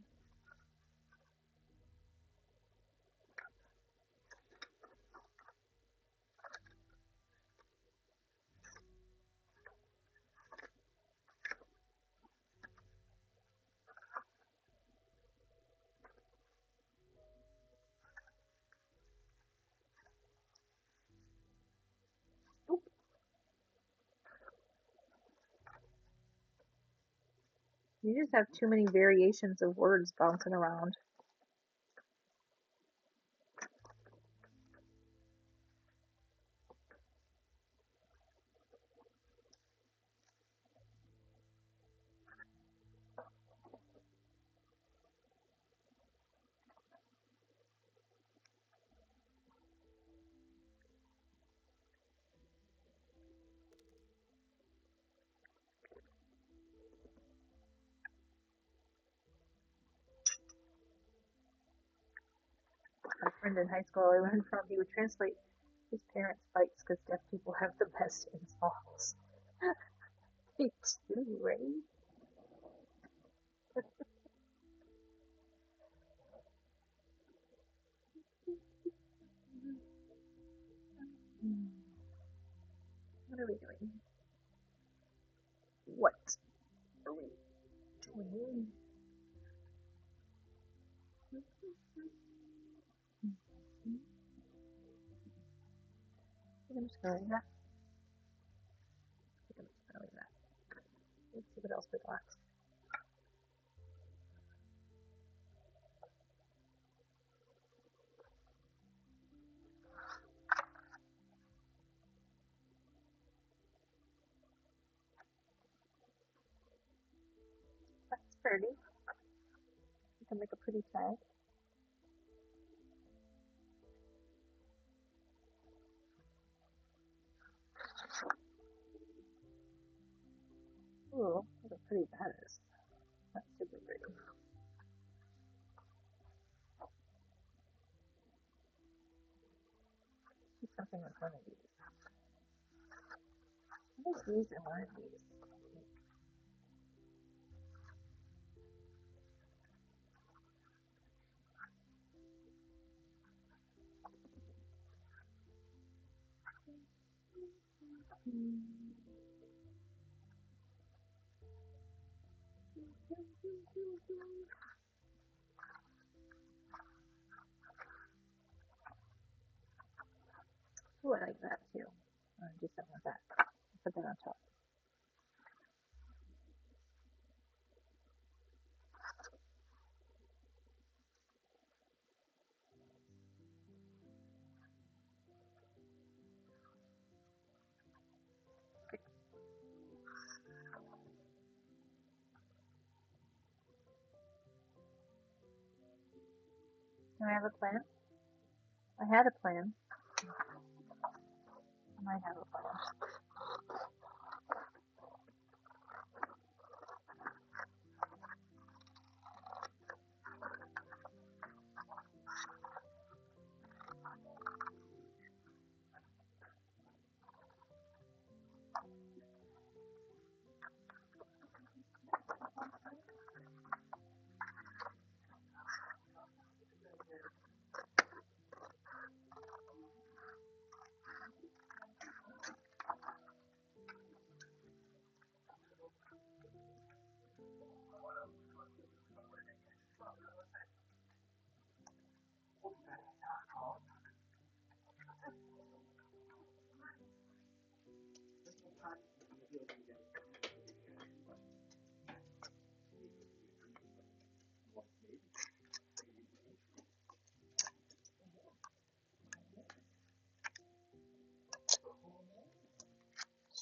Oop. You just have too many variations of words bouncing around. My friend in high school I learned from, he would translate his parents' fights because deaf people have the best installs. Me too, right? What are we doing? What are we doing? I'm just gonna leave that. I'm just gonna leave that. Let's see what else we got. That's pretty. You can make a pretty flag. Ooh, what a pretty that is. That's super pretty. Do something with one of these. What is these and one of these? Ooh, I like that too. I'll do something with that. Put that on top. Do I have a plan? I had a plan. I might have a plan.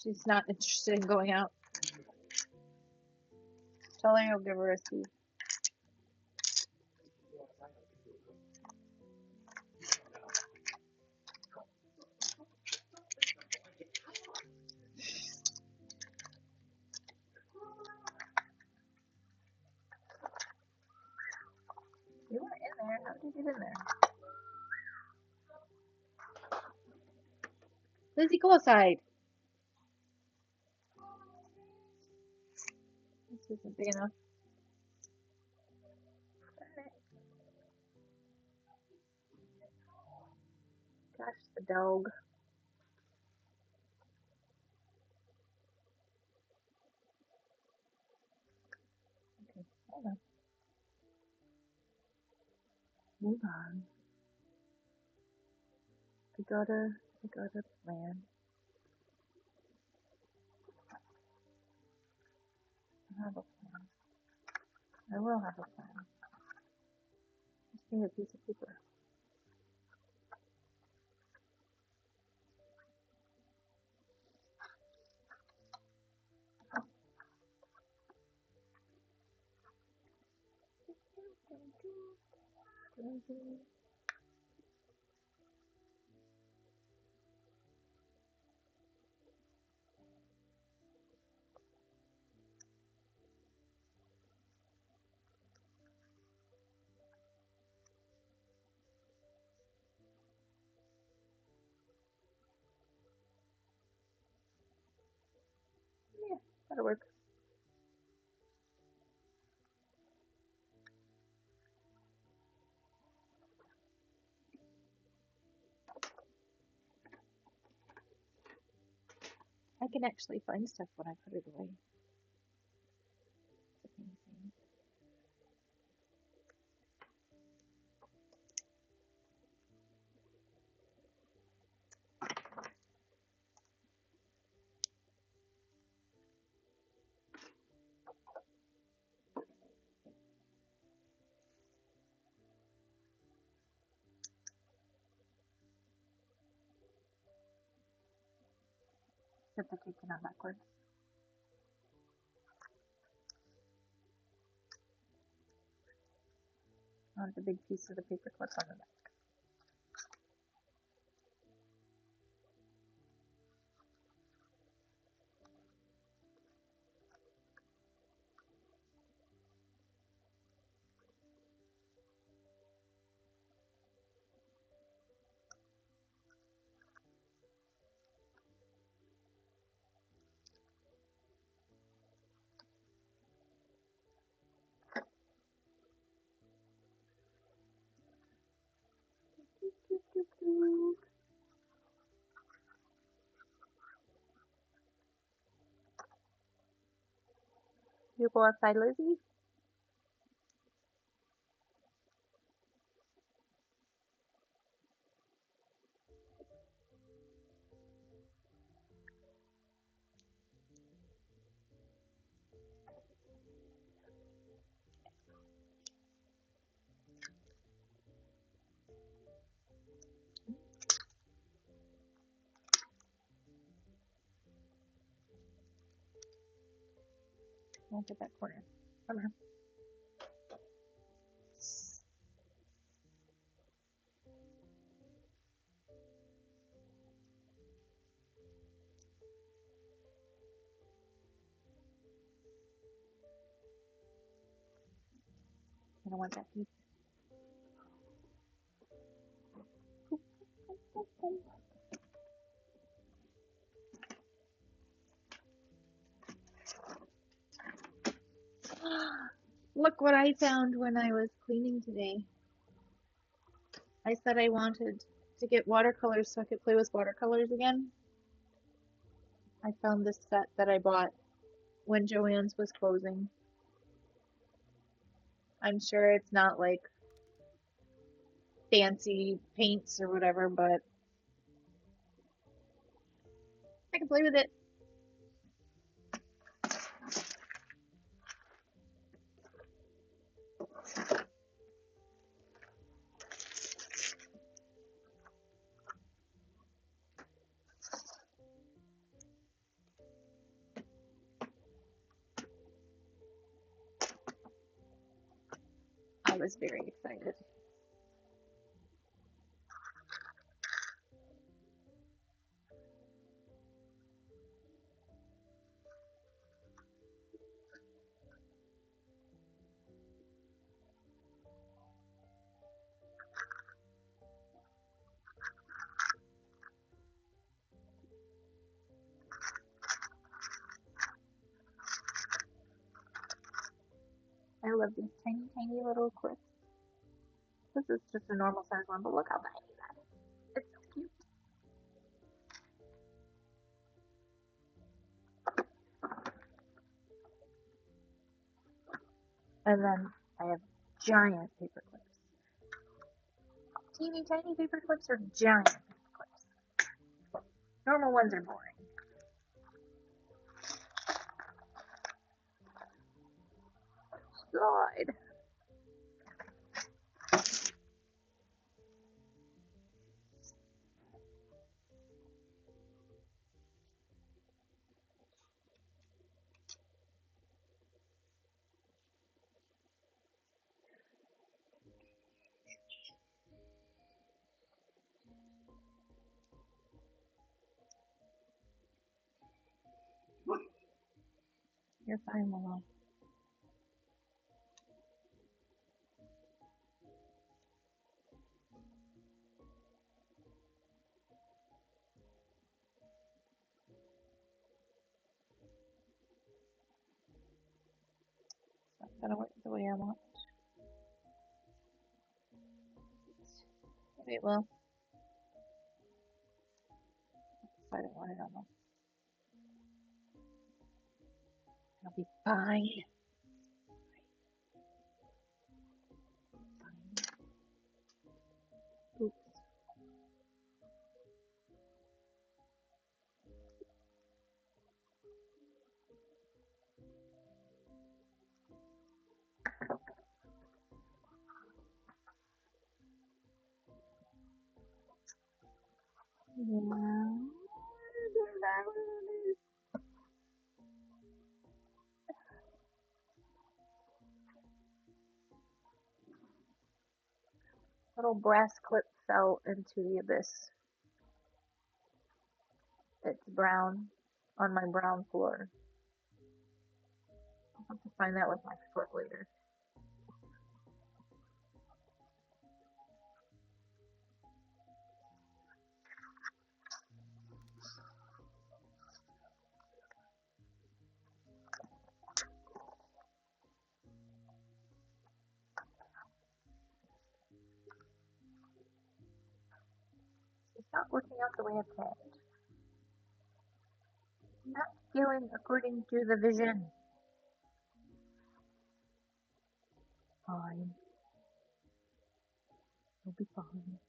She's not interested in going out. Tell her you'll give her a seat. You weren't in there. How did you get in there? Lizzie, go outside. This isn't big enough. Darn it. Gosh, the dog. Okay, hold on. Move on. I gotta plan. I have a plan. I will have a plan. Just need a piece of paper. Yeah, that'll work. I can actually find stuff when I put it away. It's amazing. Except I take it out backwards. I want the big piece of the paper clip on the back. You go outside, Lizzie? Look at that corner. Come here. I don't want that piece. Look what I found when I was cleaning today. I said I wanted to get watercolors so I could play with watercolors again. I found this set that I bought when Joann's was closing. I'm sure it's not like fancy paints or whatever, but I can play with it. I was very excited. love these tiny, tiny little clips. This is just a normal size one, but look how tiny that is. It's so cute. And then I have giant paper clips. Teeny tiny paper clips or giant paper clips? Normal ones are boring. God. You're fine, Willow. It's not gonna work the way I want. Maybe it will. If I don't want it, I don't know. It'll be fine. Oops. Yeah. Little brass clip fell into the abyss. It's brown on my brown floor. I'll have to find that with my foot later. It's not working out the way I planned. Not scaling according to the vision. Fine. It'll be fine.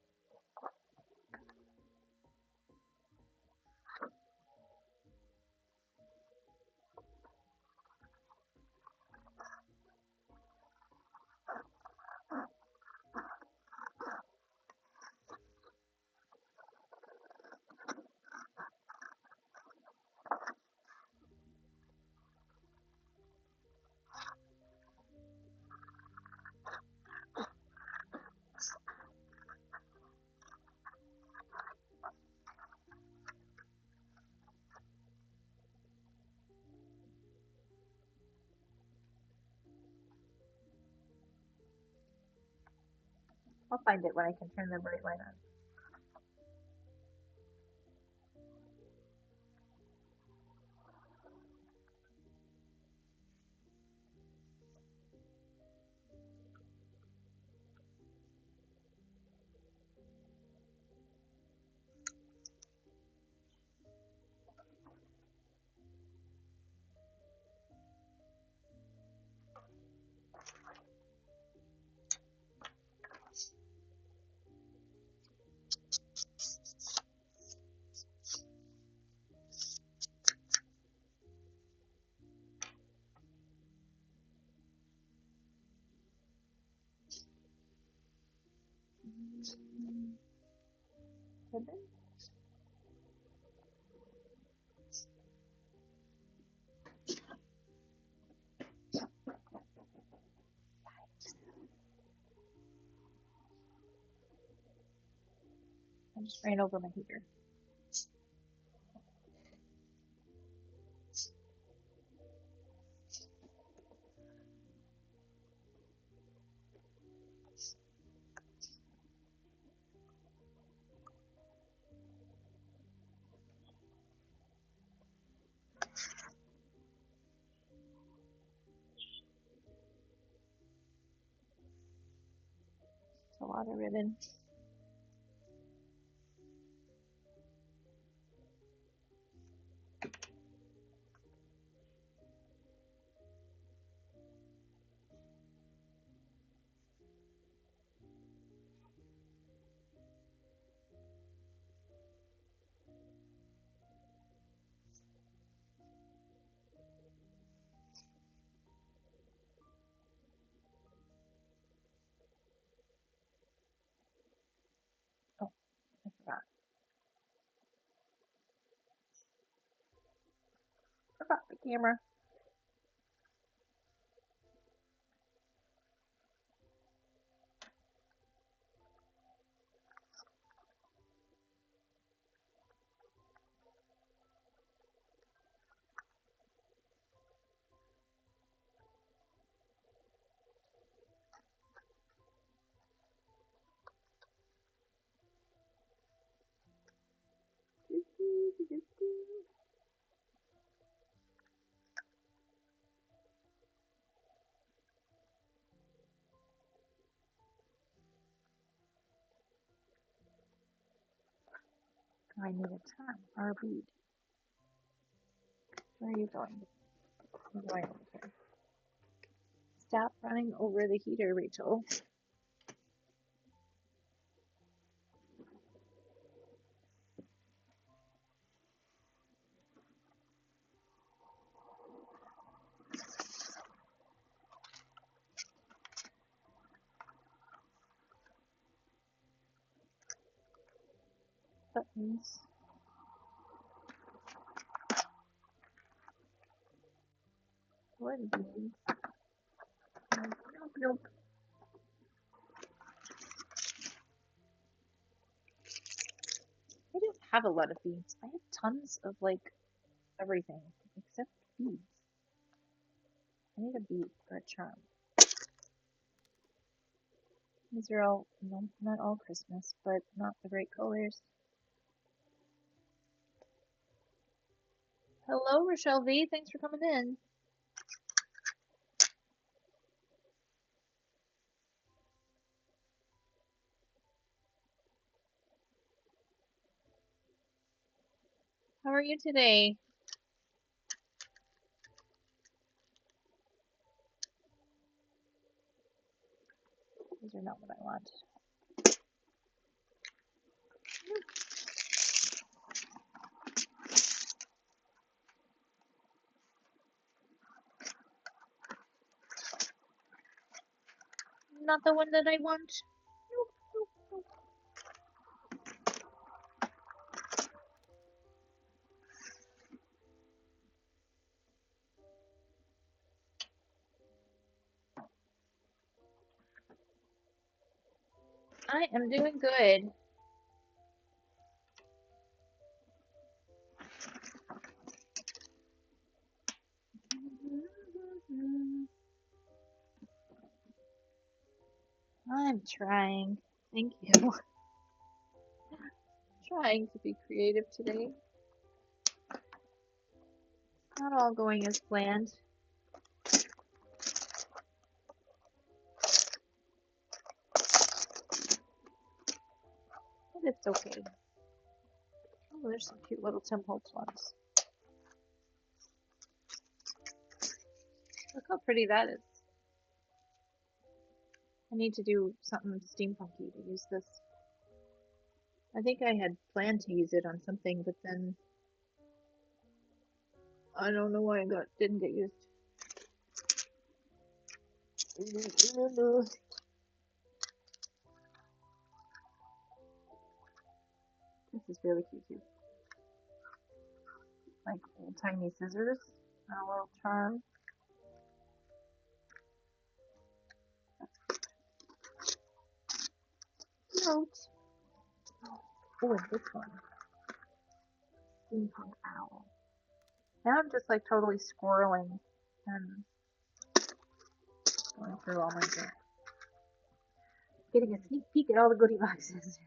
I'll find it when I can turn the bright light on. Ribbon? I just ran over my heater. lot of ribbon. Oh, I forgot. Forgot the camera. I need a turn or a bead. Where are you going? I'm going over here. Stop running over the heater, Rachel. Buttons. What beads? Nope, nope, nope. I don't have a lot of beads. I have tons of like everything except beads. I need a bead for a charm. These are all, no, not all Christmas, but not the right colors. Hello, Rochelle V. Thanks for coming in. How are you today? These are not what I want. Not the one that I want. Nope, nope, nope. I am doing good. I'm trying. Thank you. Trying to be creative today. Not all going as planned. But it's okay. Oh, there's some cute little Tim Holtz ones. Look how pretty that is. I need to do something steampunky to use this. I think I had planned to use it on something, but then I don't know why it didn't get used. This is really cute too. Like old tiny scissors and a little charm. Note. Oh, and this one. Steampunk owl. Now I'm just like totally squirreling and going through all my junk. Getting a sneak peek at all the goodie boxes.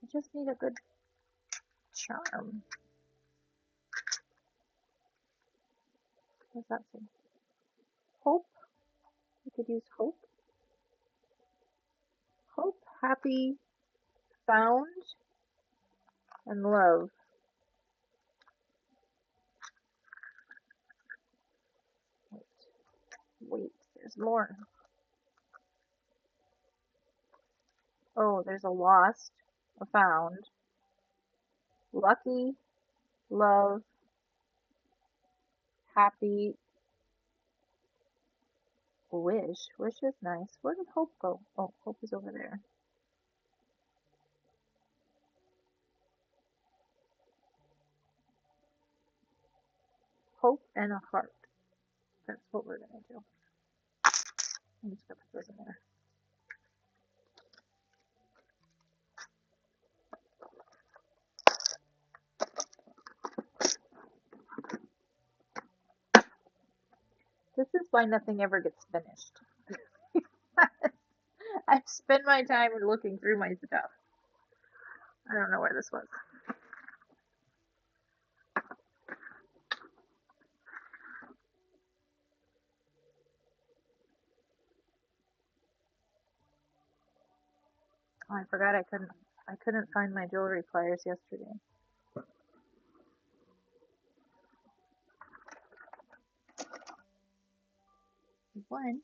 I just need a good charm. What does that say? Hope. We could use hope. Hope, happy, found, and love. Wait, there's more. Oh, there's a lost, a found, lucky, love, happy, wish. Wish is nice. Where did hope go? Oh, hope is over there. Hope and a heart. That's what we're gonna do. I'm just gonna put those in there. This is why nothing ever gets finished. I spend my time looking through my stuff. I don't know where this was. Oh, I forgot I couldn't find my jewelry pliers yesterday. One.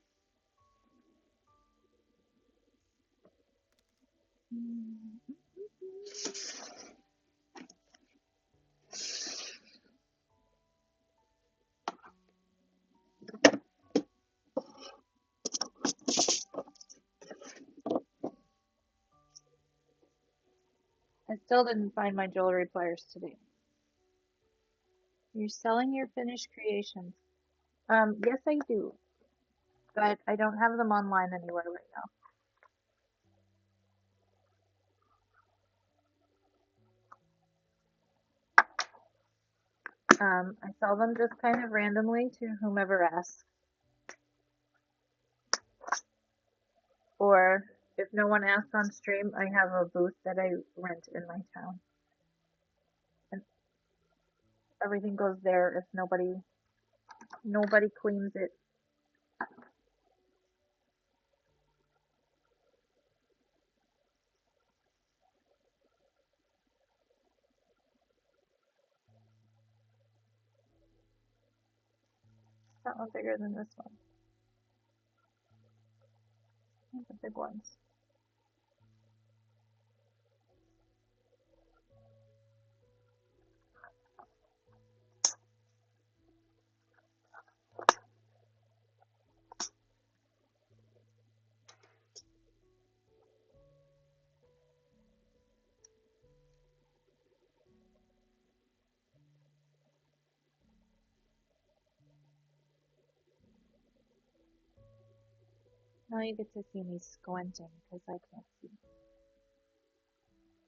I still didn't find my jewelry pliers today. You're selling your finished creations. Yes I do, but I don't have them online anywhere right now. I sell them just kind of randomly to whomever asks. Or if no one asks on stream, I have a booth that I rent in my town. And everything goes there if nobody claims it. That one bigger than this one. The big ones. Now you get to see me squinting because I can't see.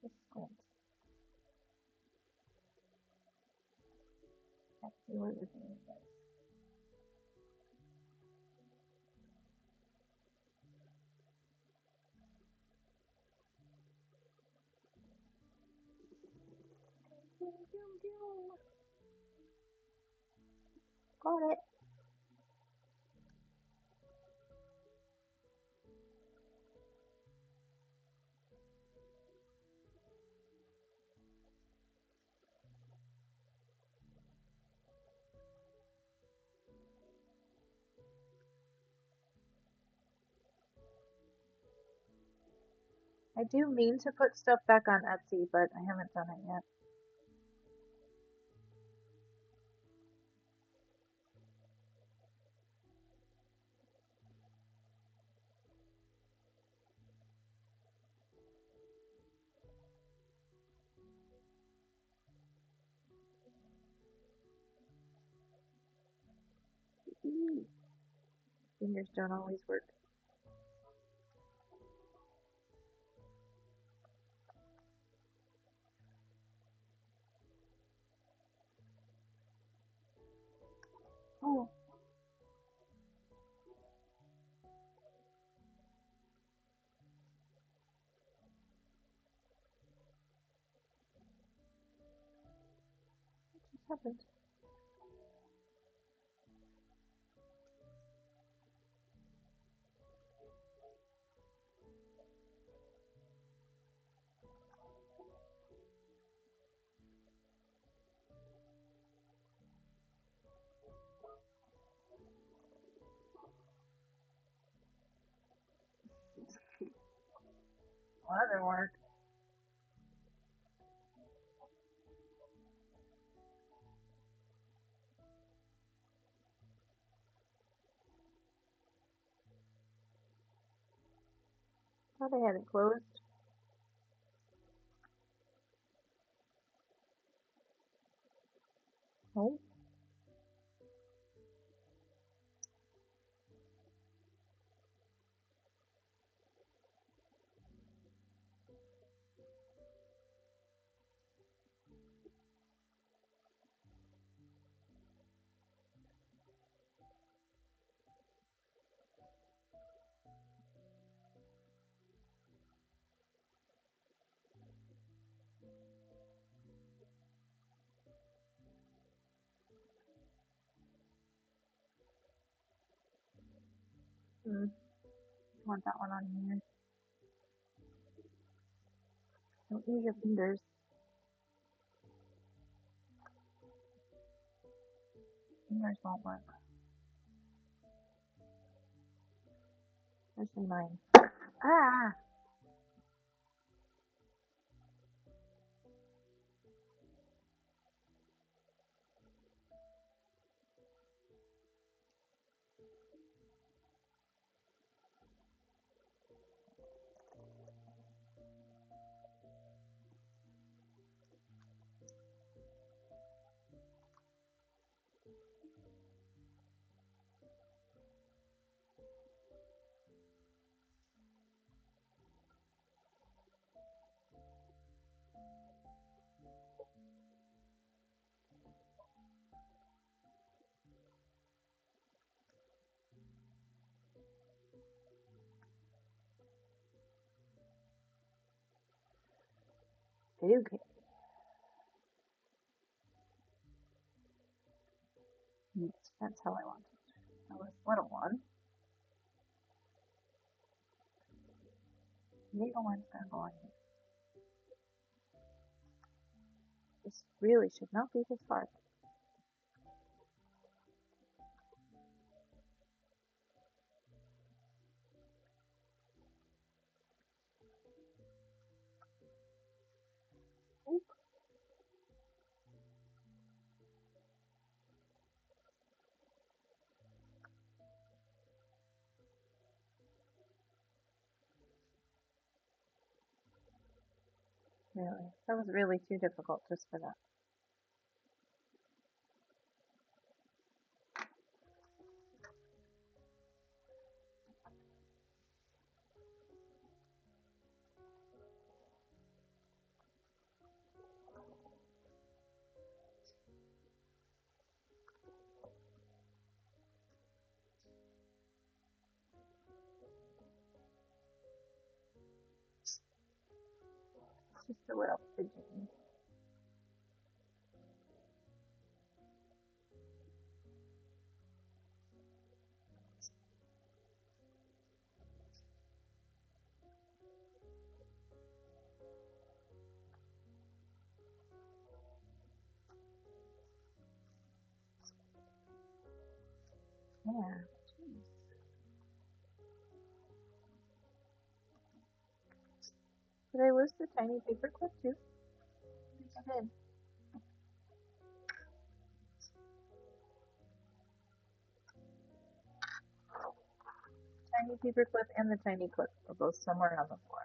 Just squint. Can't see where the thing is. Got it. I do mean to put stuff back on Etsy, but I haven't done it yet. Fingers don't always work. Oh, happened? Well, that didn't work. Thought I had it closed. Oh. I want that one on here. Don't use your fingers. Fingers won't work. Especially mine. Ah! Okay. Yes, that's how I want it. Now this little one. Little one's gonna go on here. This really should not be this hard. Oop. Really? That was really too difficult just for that. It's just a little fidgety. Yeah. Jeez. Did I lose the tiny paper clip too? I think I did. Tiny paper clip and the tiny clip are both somewhere on the floor.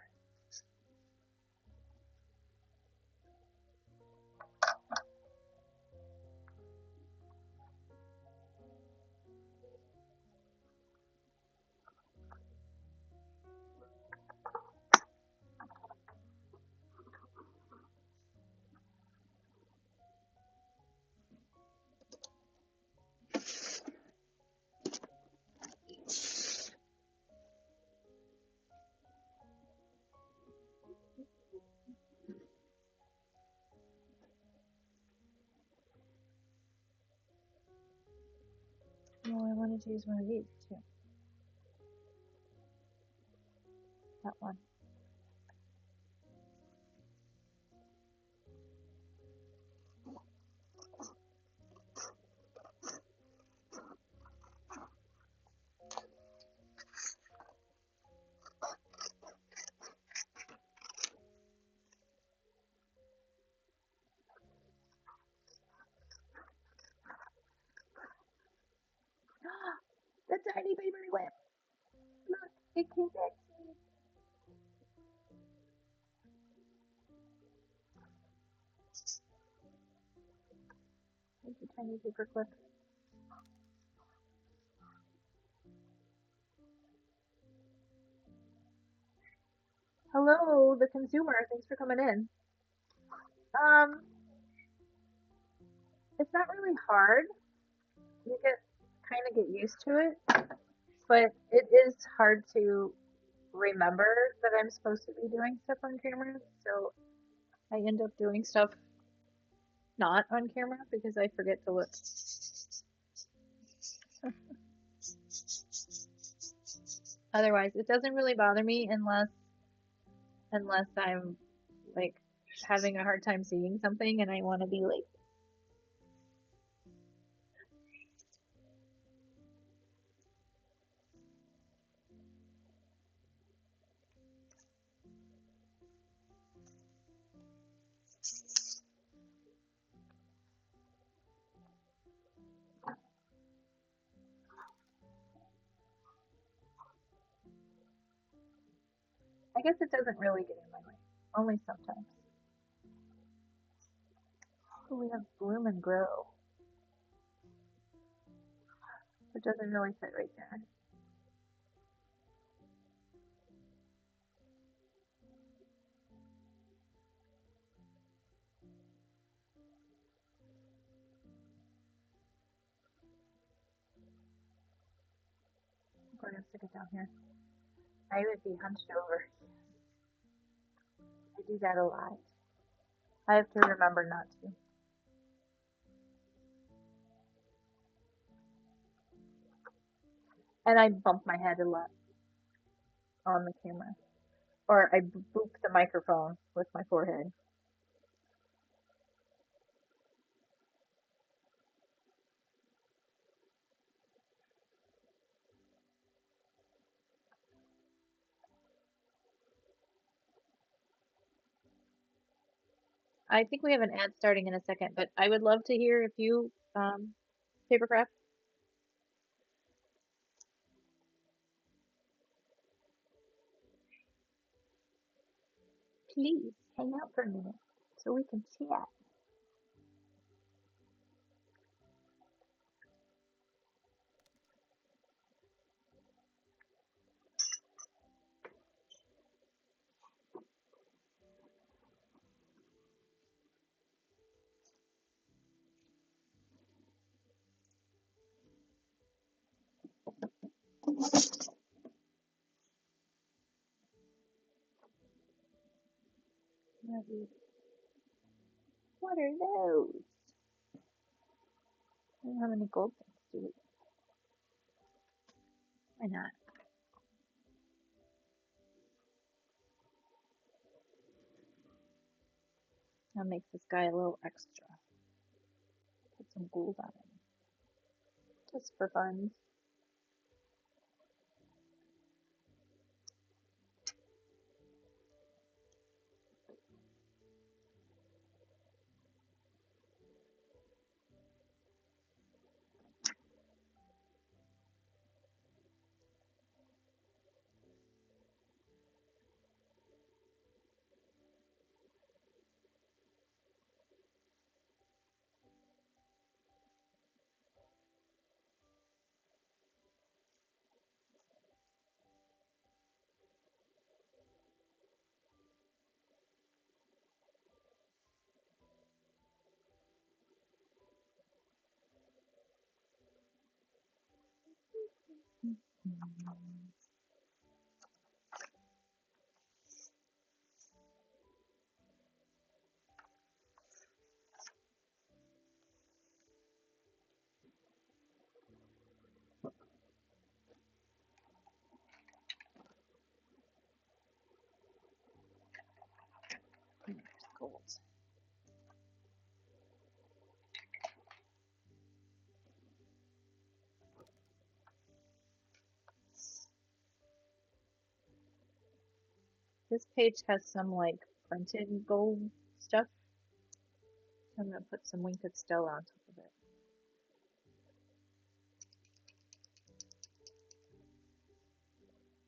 need to use one of these too. That one. The tiny baby whip. Look, it came back to me. There's a tiny paper clip. Hello, the consumer. Thanks for coming in. It's not really hard. You kind of get used to it, but it is hard to remember that I'm supposed to be doing stuff on camera. So I end up doing stuff not on camera because I forget to look. Otherwise, it doesn't really bother me unless I'm like having a hard time seeing something and I want to be like, I guess it doesn't really get in my way. Only sometimes. So we have Bloom and Grow. It doesn't really fit right there. We're gonna stick it down here. I would be hunched over. I do that a lot. I have to remember not to. And I bump my head a lot on the camera. Or I boop the microphone with my forehead. I think we have an ad starting in a second, but I would love to hear if you papercraft. Please hang out for a minute so we can chat. What are those? I don't have any gold things, do we? Why not? That makes this guy a little extra. Put some gold on him. Just for fun. gold. This page has some like printed gold stuff. I'm gonna put some Winged Stella on top of it.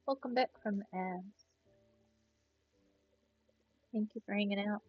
Welcome back from the ads. Thank you for hanging out.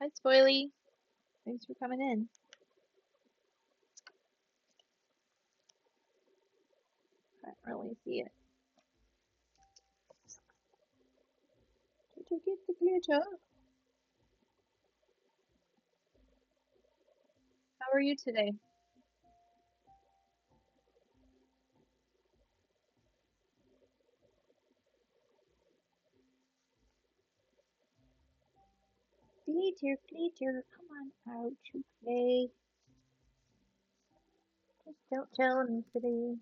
Hi, Spoily. Thanks for coming in. Can't really see it. Did you get the glitter? How are you today? Glitter, come on out to play. Just don't tell me today.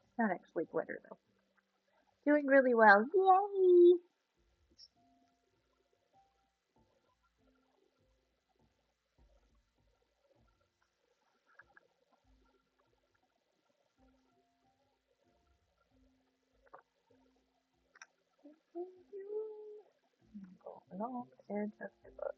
It's not actually glitter though. Doing really well. Yay! Going on the edge of the book.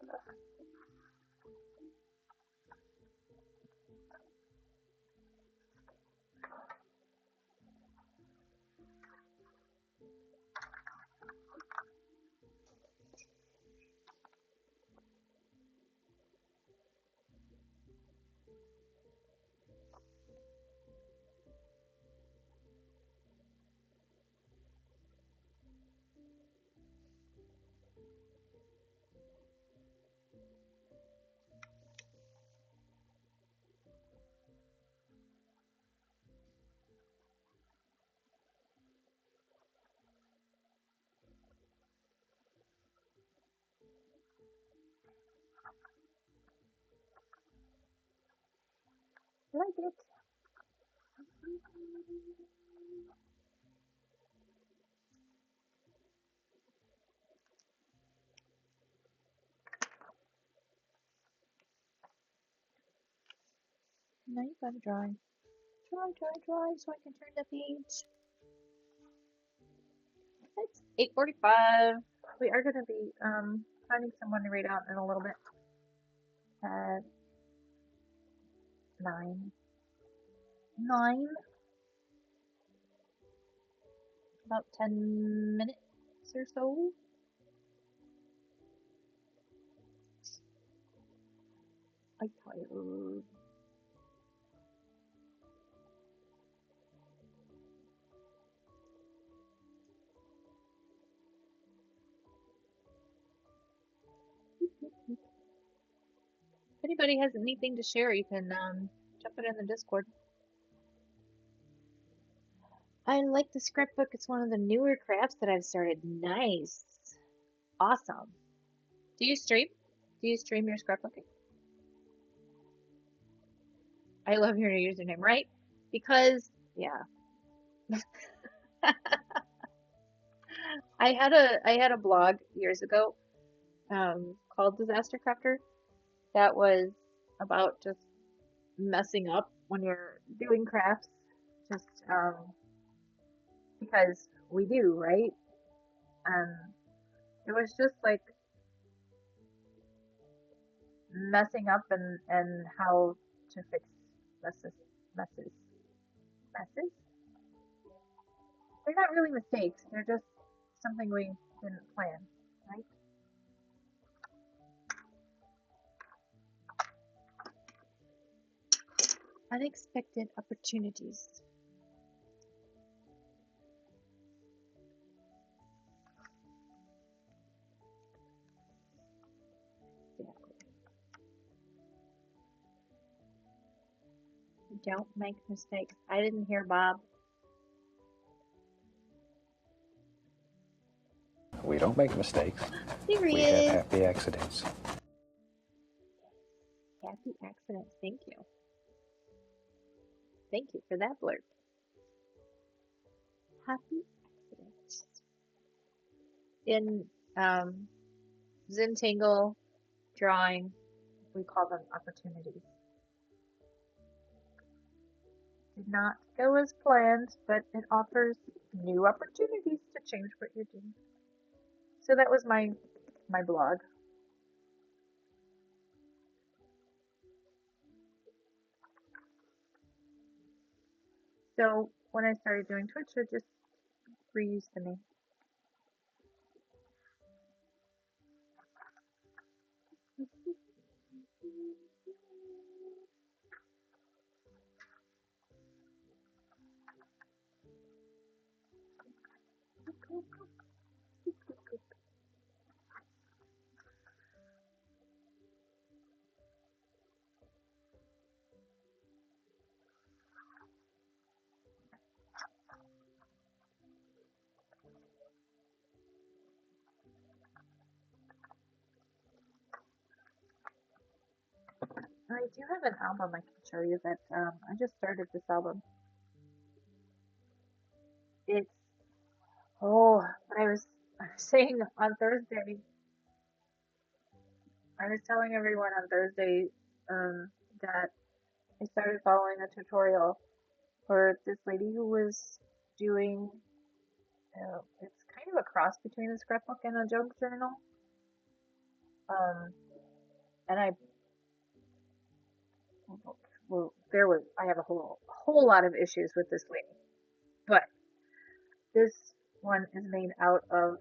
Like it. Now you gotta dry. Dry, so I can turn the page. It's 8:45. We are gonna be finding someone to read out in a little bit. At 9. 9? About 10 minutes or so. I'm tired. If anybody has anything to share, you can jump it in the Discord. I like the scrapbook. It's one of the newer crafts that I've started. Nice. Awesome. Do you stream? Do you stream your scrapbooking? I love your username, right? Because, yeah. I had a blog years ago called Disaster Crafter that was about just messing up when you're doing crafts. Just because we do, right? Um, it was just like messing up and how to fix messes, messes, messes. They're not really mistakes. They're just something we didn't plan, right? Unexpected opportunities. Exactly. Don't make mistakes. I didn't hear Bob. We don't make mistakes. There he We have is. happy accidents. Happy accidents. Thank you. Thank you for that blurb. Happy accidents. In Zentangle drawing, we call them opportunities. Did not go as planned, but it offers new opportunities to change what you're doing. So that was my blog. So when I started doing Twitch, I just reused the name. I do have an album I can show you that I just started this album. It's what I was saying on Thursday. I was telling everyone on Thursday that I started following a tutorial for this lady who was doing. It's kind of a cross between a scrapbook and a junk journal. And I I have a whole lot of issues with this lady, but this one is made out of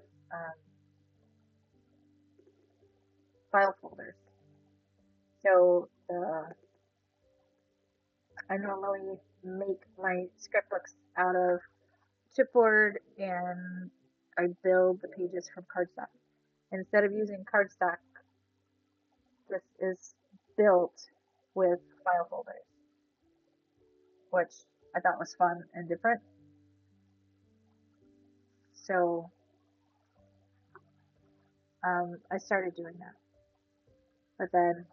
file folders. So I normally make my scrapbooks out of chipboard and I build the pages from cardstock. Instead of using cardstock, this is built with file folders, which I thought was fun and different. So I started doing that. But then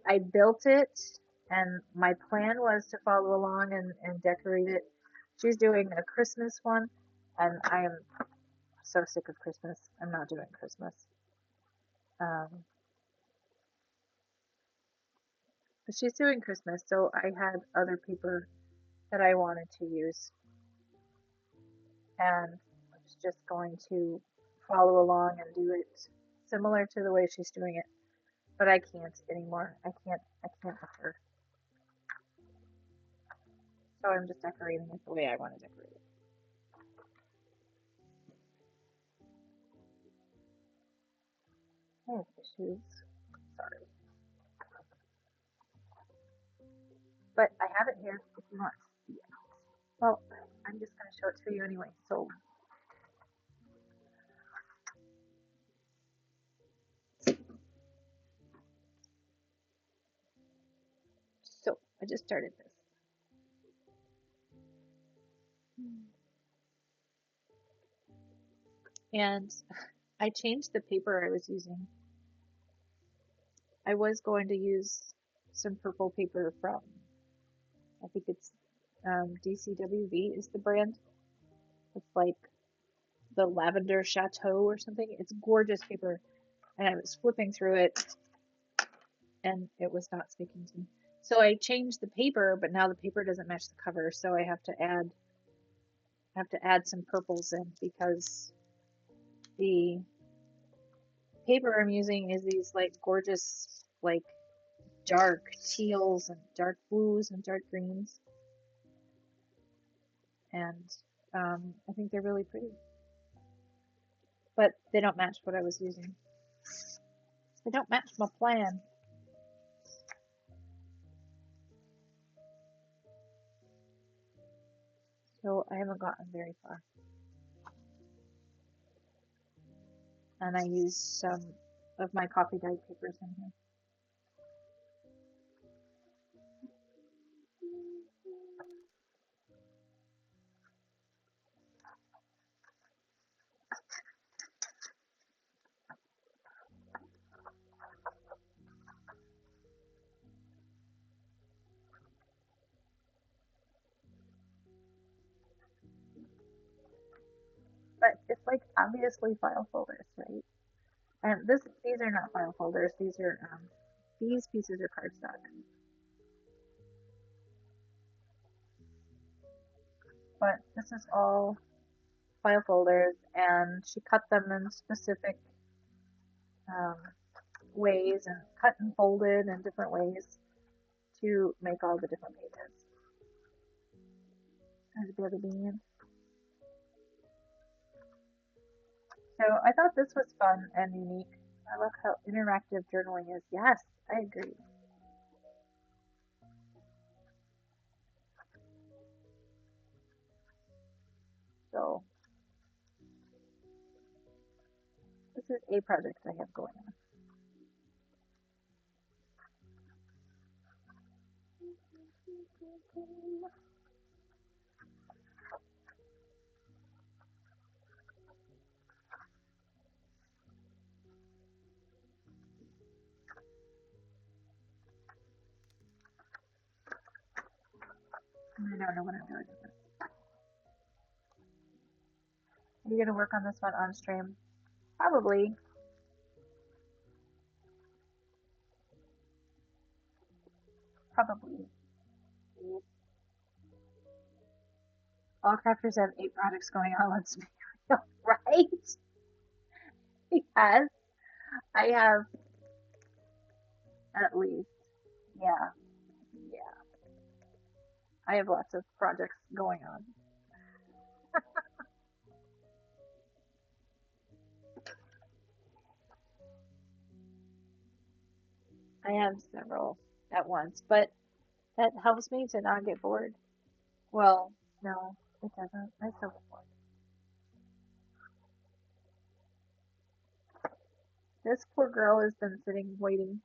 I built it, and my plan was to follow along and decorate it. She's doing a Christmas one, and I am so sick of Christmas. I'm not doing Christmas. But she's doing Christmas, so I had other paper that I wanted to use, and I was just going to follow along and do it similar to the way she's doing it. But I can't anymore. I can't with her. So I'm just decorating it the way I want to decorate it. I have issues. Sorry. But I have it here if you want to see it. Well, I'm just going to show it to you anyway. So I just started this. And I changed the paper I was using. I was going to use some purple paper from, I think it's DCWV is the brand. It's like the Lavender Chateau or something. It's gorgeous paper. And I was flipping through it and it was not speaking to me. So I changed the paper, but now the paper doesn't match the cover, so I have to add some purples in because the paper I'm using is these like gorgeous like dark teals and dark blues and dark greens. and I think they're really pretty, but they don't match what I was using. They don't match my plan. So I haven't gotten very far. And I used some of my coffee dyed papers in here. But it's like obviously file folders, right? And these are not file folders. These are these pieces are cardstock. But this is all file folders, and she cut them in specific um, ways and cut and folded in different ways to make all the different pages. There's a bit of bean. So I thought this was fun and unique. I love how interactive journaling is. Yes, I agree. So this is a project I have going on. I don't know what I'm doing with this. Are you going to work on this one on stream? Probably. Probably. All crafters have 8 projects going on. Let's be real, right? Because I have at least, yeah, yeah. I have lots of projects going on. I have several at once, but that helps me to not get bored. Well, no, it doesn't. I still get bored. This poor girl has been sitting waiting.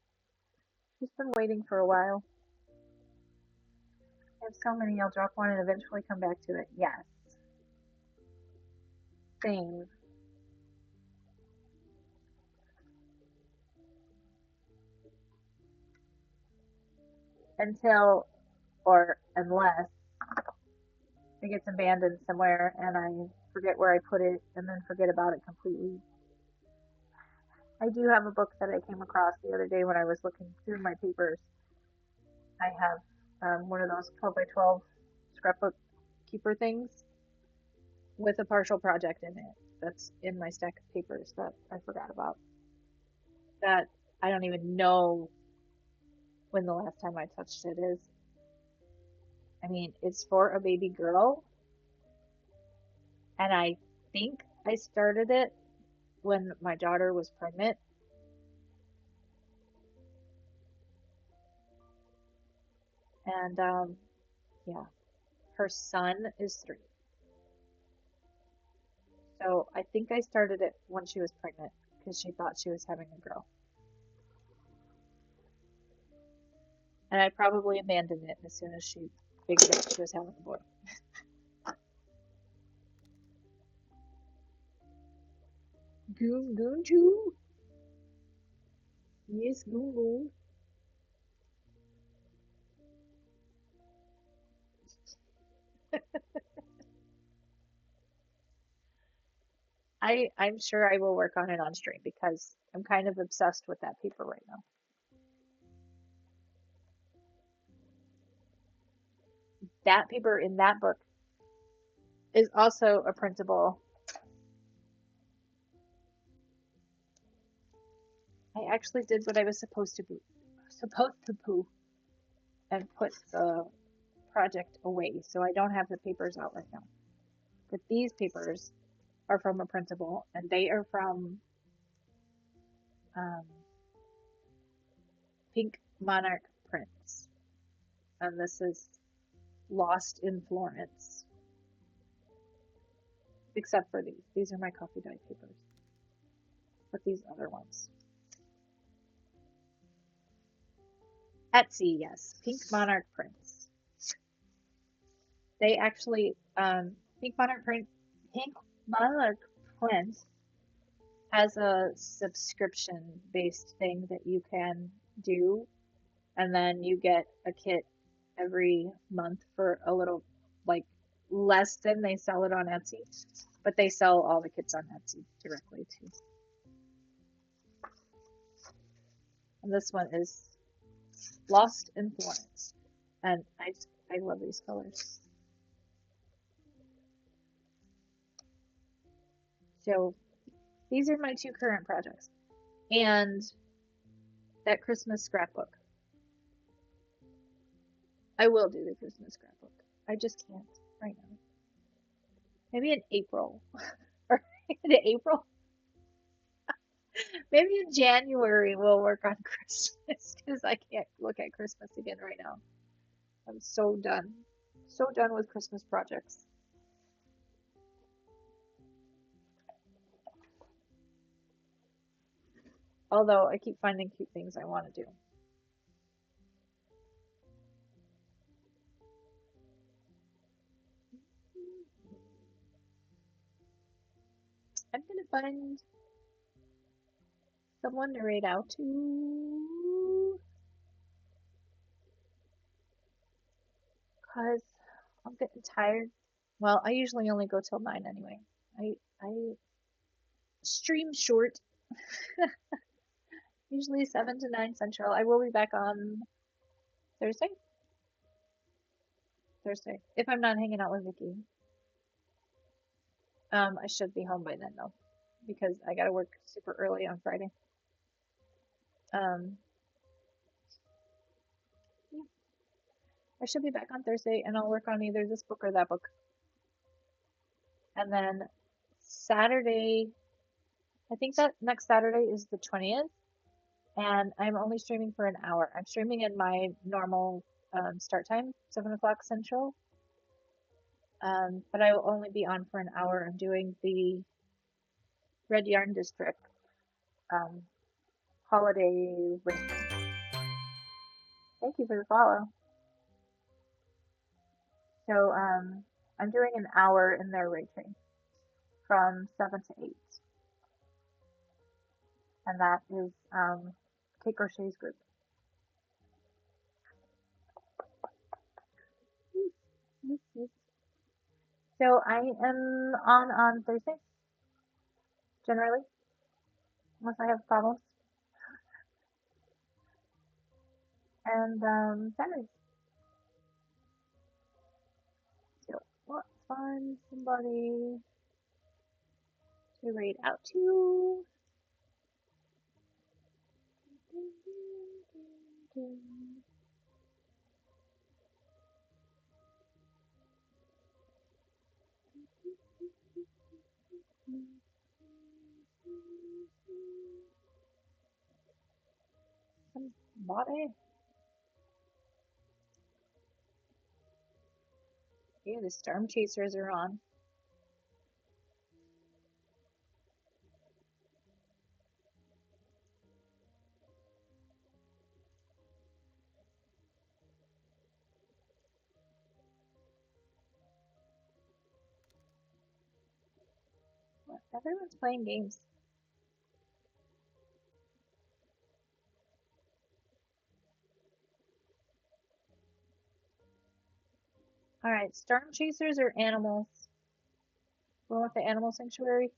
She's been waiting for a while. I have so many, I'll drop one and eventually come back to it. Yes. Same. Until or unless it gets abandoned somewhere and I forget where I put it and then forget about it completely. I do have a book that I came across the other day when I was looking through my papers. I have one of those 12 by 12 scrapbook keeper things with a partial project in it that's in my stack of papers that I forgot about. That I don't even know when the last time I touched it is. I mean, it's for a baby girl, and I think I started it when my daughter was pregnant. And yeah, her son is 3. So I think I started it when she was pregnant because she thought she was having a girl. And I probably abandoned it as soon as she figured out she was having a boy. Goon Goon Choo. Yes, Goon Goon. I'm sure I will work on it on stream because I'm kind of obsessed with that paper right now. That paper in that book is also a printable. I actually did what I was supposed to poo and put the project away, so I don't have the papers out right now. But these papers are from a principal, and they are from Pink Monarch Prince. And this is Lost in Florence. Except for these. These are my coffee dye papers. But these other ones. Etsy, yes. Pink Monarch Prince. They actually, Pink Monarch Prince has a subscription-based thing that you can do, and then you get a kit every month for a little, like, less than they sell it on Etsy, but they sell all the kits on Etsy directly too. And this one is Lost in Florence, and I love these colors. So these are my two current projects, and that Christmas scrapbook. I will do the Christmas scrapbook. I just can't right now. Maybe in April. Or in April? Maybe in January we'll work on Christmas because I can't look at Christmas again right now. I'm so done. So done with Christmas projects. Although I keep finding cute things I want to do. I'm gonna find someone to read out to. Because I'm getting tired. Well, I usually only go till 9 anyway. I stream short. Usually 7 to 9 Central. I will be back on Thursday. If I'm not hanging out with Vicky. I should be home by then though, because I gotta work super early on Friday. Yeah. I should be back on Thursday and I'll work on either this book or that book. And then Saturday, I think that next Saturday is the 20th, and I'm only streaming for an hour. I'm streaming in my normal start time, 7 o'clock Central. But I will only be on for an hour. I'm doing the Red Yarn District holiday race. Thank you for the follow. So I'm doing an hour in their racing from 7 to 8. And that is Kate Crochet's group. So I am on Thursday, generally, unless I have problems. And Saturdays. So let's find somebody to read out to. Somebody. Yeah, the Storm Chasers are on. Everyone's playing games. Alright, Storm Chasers or animals? Going with the Animal Sanctuary?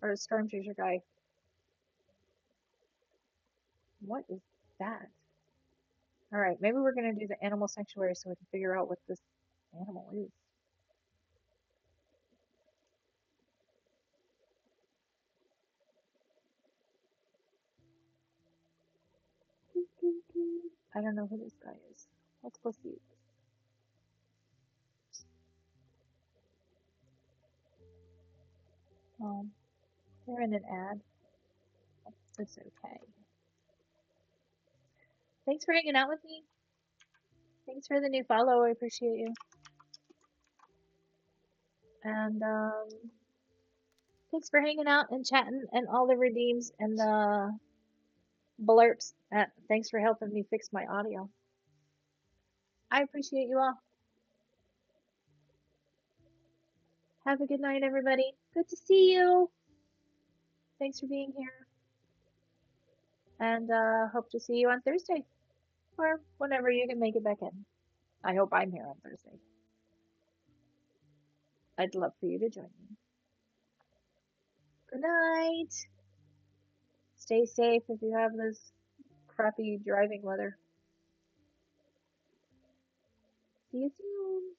Or a Storm Chaser guy? What is that? Alright, maybe we're gonna do the Animal Sanctuary so we can figure out what this animal is. I don't know who this guy is. Let's go see. Oh, they're in an ad. It's okay. Thanks for hanging out with me. Thanks for the new follow. I appreciate you. And thanks for hanging out and chatting and all the redeems and the blurps. Thanks for helping me fix my audio. I appreciate you all. Have a good night, everybody. Good to see you. Thanks for being here. And hope to see you on Thursday or whenever you can make it back in. I hope I'm here on Thursday. I'd love for you to join me. Good night. Stay safe if you have this crappy driving weather. See you soon.